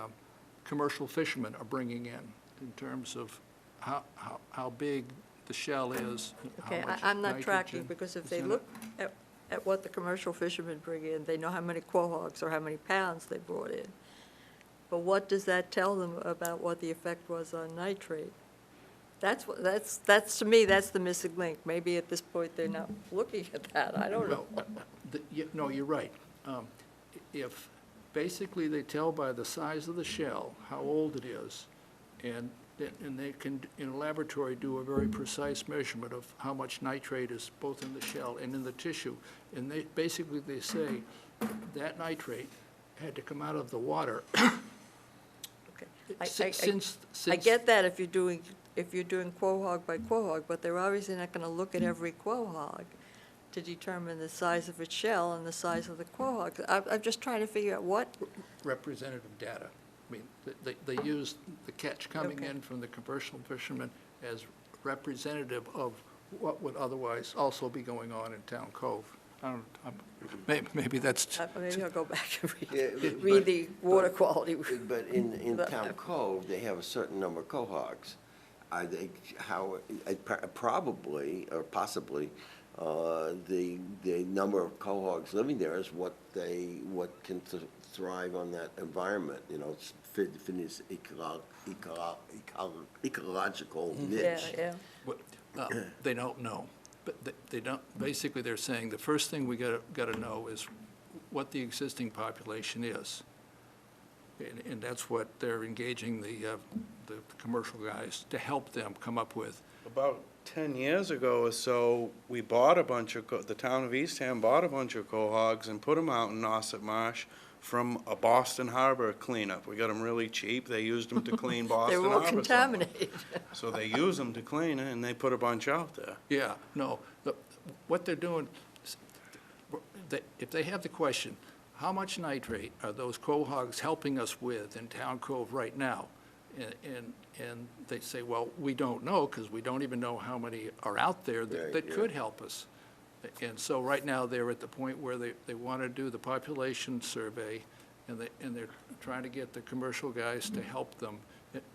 commercial fishermen are bringing in terms of how big the shell is, how Okay, much I'm not tracking, nitrogen because if is they in it. look at what the commercial fishermen bring in, they know how many quahogs or how many pounds they brought in. But what does that tell them about what the effect was on nitrate? That's, to me, that's the missing link. Maybe at this point, they're not looking at that, I don't know. Well, no, you're right. If, basically, they tell by the size of the shell how old it is, and they can, in a laboratory, do a very precise measurement of how much nitrate is both in the shell and in the tissue. And they, basically, they say that nitrate had to come out of the water Okay. since. I get that if you're doing quahog by quahog, but they're obviously not gonna look at every quahog to determine the size of its shell and the size of the quahog. I'm just trying to figure out what, Representative data. I mean, they use the catch coming Okay. in from the commercial fishermen as representative of what would otherwise also be going on in Town Cove. Maybe that's, maybe I'll go back and Yeah, read but- the water quality. But in Town Cove, they have a certain number of quahogs. I think probably, or possibly, the number of quahogs living there is what can thrive on that environment, you know, fit in this ecological Yeah, niche. yeah. they don't know. But they don't, basically, they're saying the first thing we gotta know is what the existing population is. And that's what they're engaging the commercial guys to help them come up with. About 10 years ago or so, we bought a bunch of, the town of Eastham bought a bunch of quahogs and put them out in Nauset Marsh from a Boston Harbor cleanup. We got them really cheap. They used them to clean They Boston were Harbor. all contaminated. So they use them to clean it, and they put a bunch out there. Yeah, no, what they're doing, if they have the question, how much nitrate are those quahogs helping us with in Town Cove right now? And they say, well, we don't know, because we don't even know how many are out there Right, that yeah. could help us. And so right now, they're at the point where they want to do the population survey, and they're trying to get the commercial guys to help them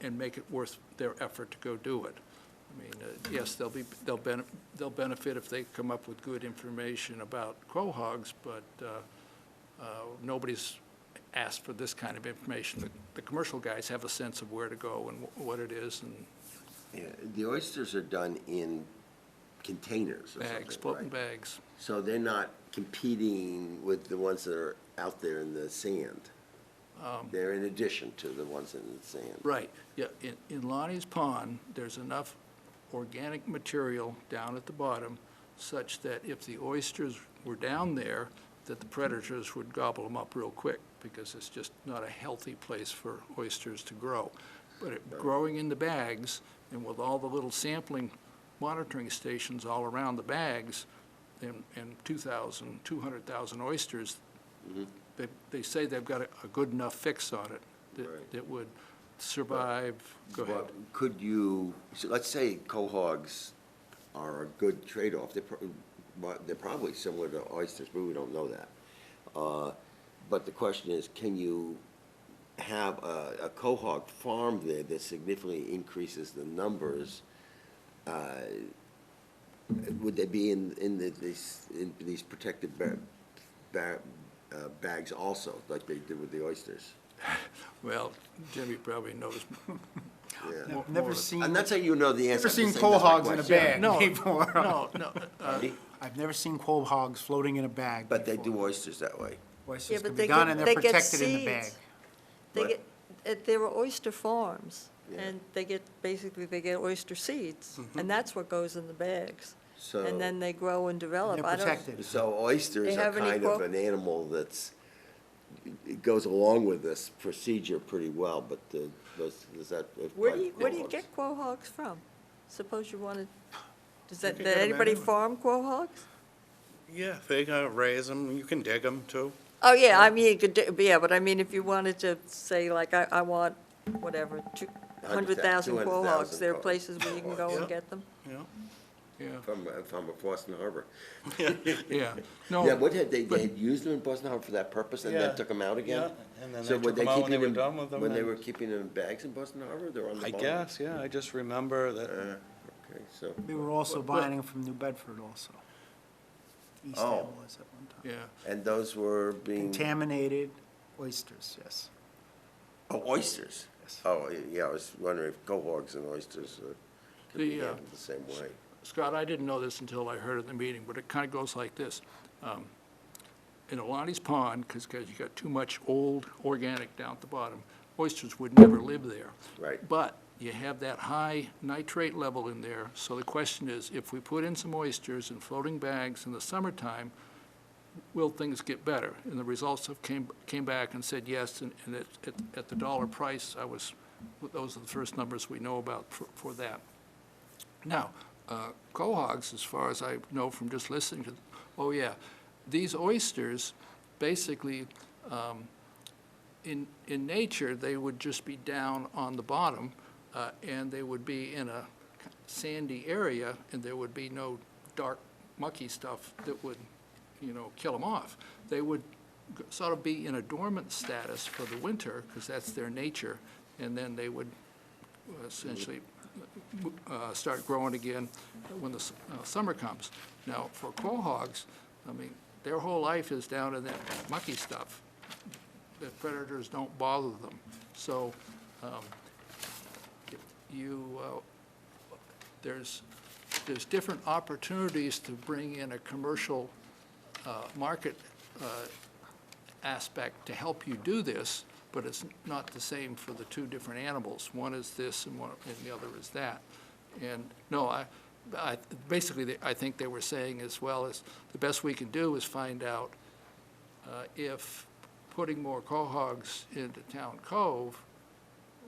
and make it worth their effort to go do it. I mean, yes, they'll benefit if they come up with good information about quahogs, but nobody's asked for this kind of information. The commercial guys have a sense of where to go and what it is, and Yeah, the oysters are done in containers or bags, something, floating right? bags. So they're not competing with the ones that are out there in the sand. They're in addition to the ones in the sand. Right, yeah, in Lonnie's Pond, there's enough organic material down at the bottom such that if the oysters were down there, that the predators would gobble them up real quick, because it's just not a healthy place for oysters to grow. But growing in the bags, and with all the little sampling monitoring stations all around the bags, and 200,000 oysters, they say they've got a good enough fix on it Right. that would survive. Go ahead. But could you, so let's say quahogs are a good trade-off. They're probably similar to oysters, but we don't know that. But the question is, can you have a quahog farm there that significantly increases the numbers? Would they be in these protected bags also, like they did with the oysters? Well, Jimmy probably knows. Yeah. more- Never more- seen, I'm not saying you know the answer. never I'm seen just saying that's my quahogs in a question. bag No, before. no, I've never seen quahogs floating in a bag. But they do before. oysters that way. Yeah, Oysters but can they be gone get- and they're they get protected in the bag. seeds. They What? get, there are oyster farms, Yeah. and they get oyster seeds, and that's what goes in the bags. So. And then they grow and develop. They're I don't- protected. So oysters They are have any kind of an animal it goes along with this procedure pretty well, but does that? Where apply do to you quahogs? get quahogs from? Suppose you wanted, You did can get 'em anybody anywhere. farm quahogs? Yeah, they gotta raise them. You can dig them too. Oh, yeah, I mean, you could, yeah, but I mean, if you wanted to say, like, I want, whatever, 100,000 quahogs, there are quahogs. places where you can go Yeah. and get them? You know? yeah, From Boston Harbor. yeah. No, Yeah, what had they had used them in Boston Harbor for that purpose and Yeah. then took them out again? Yeah, and then So they were took they them out when they keeping were them, done with them. when they and- were keeping them in bags in Boston Harbor, they're on the I boat? guess, yeah, I just remember that, Okay, so, We were also Well- buying them from New Bedford also. East Oh. Ham was at one time. Yeah. and those were being, Contaminated oysters, yes. oh, oysters. Yes. Oh, yeah, I was wondering if cohogs and oysters could be The, handled the same way. Scott, I didn't know this until I heard it in the meeting, but it kind of goes like this. In Alani's Pond, because you got too much old organic down at the bottom, oysters would never live there. Right. But you have that high nitrate level in there, so the question is, if we put in some oysters in floating bags in the summertime, will things get better? And the results have came back and said yes, and at the dollar price, those are the first numbers we know about for that. Now, cohogs, as far as I know from just listening to, oh yeah, these oysters, basically, in nature, they would just be down on the bottom, and they would be in a sandy area, and there would be no dark, mucky stuff that would, kill them off. They would sort of be in a dormant status for the winter, because that's their nature, and then they would essentially start growing again when the summer comes. Now, for quahogs, I mean, their whole life is down in that mucky stuff. The predators don't bother them. So there's different opportunities to bring in a commercial market aspect to help you do this, but it's not the same for the two different animals. One is this and the other is that. And no, basically, I think they were saying as well as the best we can do is find out if putting more quahogs into Town Cove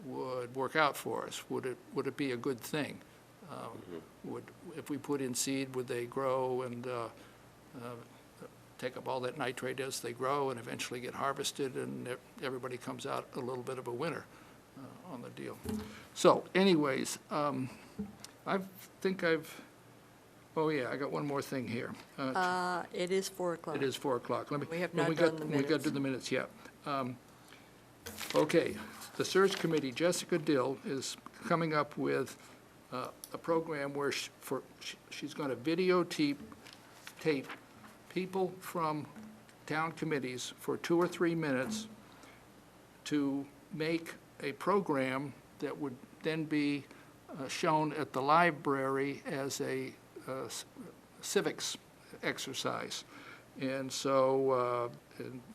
would work out for us. Would it be a good thing? If we put in seed, would they grow and take up all that nitrate as they grow and eventually get harvested, and everybody comes out a little bit of a winner on the deal? So anyways, I got one more thing here. It is 4 o'clock. It is 4 o'clock. We have not done the We got to minutes. do the minutes yet. Okay, the search committee, Jessica Dill, is coming up with a program where she's going to videotape people from town committees for 2 or 3 minutes to make a program that would then be shown at the library as a civics exercise. And so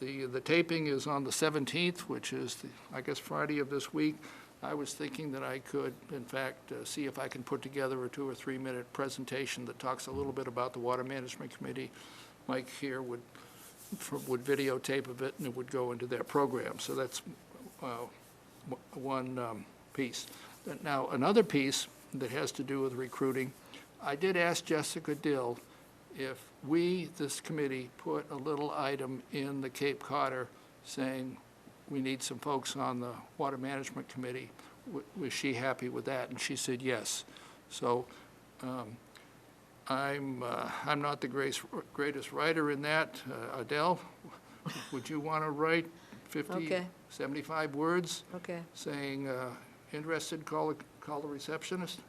the taping is on the 17th, which is, I guess, Friday of this week. I was thinking that I could, in fact, see if I can put together a 2 or 3 minute presentation that talks a little bit about the Water Management Committee. Mike here would videotape of it, and it would go into their program. So that's one piece. Now, another piece that has to do with recruiting, I did ask Jessica Dill if we, this committee, put a little item in the Cape Codder saying we need some folks on the Water Management Committee. Was she happy with that? And she said yes. So I'm not the greatest writer in that. Adele, would you want to write 50, Okay. 75 words Okay, saying, interested, call the receptionist?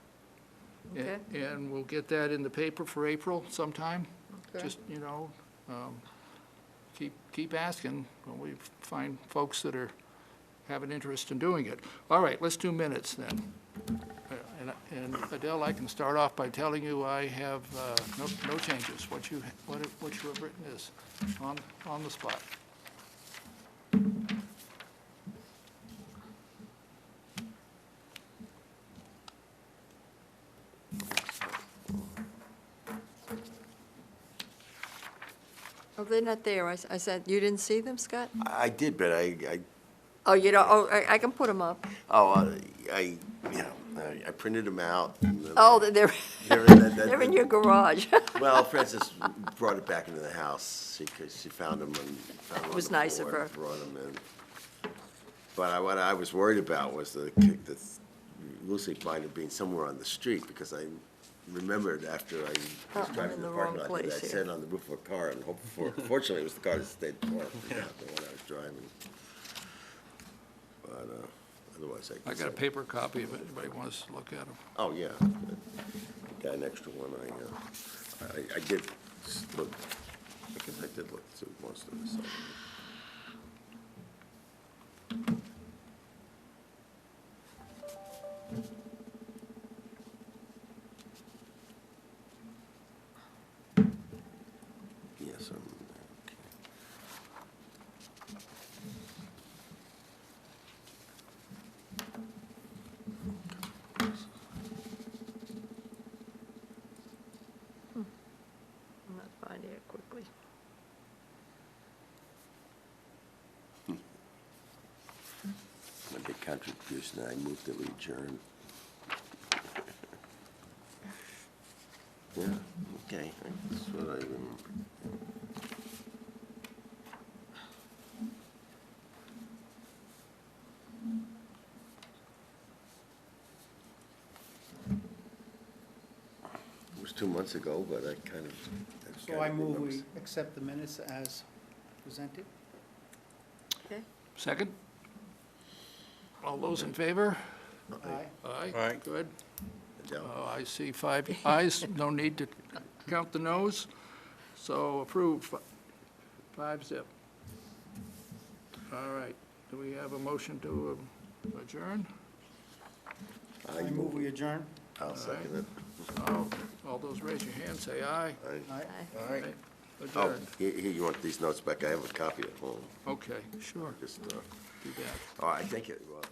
okay. And we'll get that in the paper for April sometime. Okay. Just, keep asking when we find folks that have an interest in doing it. All right, let's do minutes then. And Adele, I can start off by telling you I have no changes. What you have written is on the spot. Oh, they're not there. I said, you didn't see them, Scott? I did, but I Oh, you don't, I can put them up. I printed them out. And then Oh, they're, they're in your garage. Well, Frances brought it back into the house because she found them It was nice of her. Brought them in. But what I was worried about was the Lucy find it being somewhere on the street, because I remembered after I Oh, was I'm driving in the the parking wrong lot that I place here. sat on the roof of a car and hoped for, fortunately, it was the car that stayed parked, not the one I was driving. But otherwise, I got a paper copy if anybody wants to look at them. Oh, yeah. got an extra one, I did look, I guess I did look through most of this. Yes, okay. I'm not finding it quickly. My big contribution, I moved that we adjourn. Yeah, okay, that's what I remember. It was 2 months ago, but I kind of. So I move we accept the minutes as presented. Okay? Second? All those in favor? Aye. Aye. Aye. Good. Adele. I see 5 ayes, no need to count the noes, so approved, 5-0. All right, do we have a motion to adjourn? I move we adjourn. I'll second it. All those raise your hand, say aye. Aye. Aye. Oh, Adjourned. here, you want these notes back? I have a copy at home. Okay, sure, Just, do that. oh, I think it, well.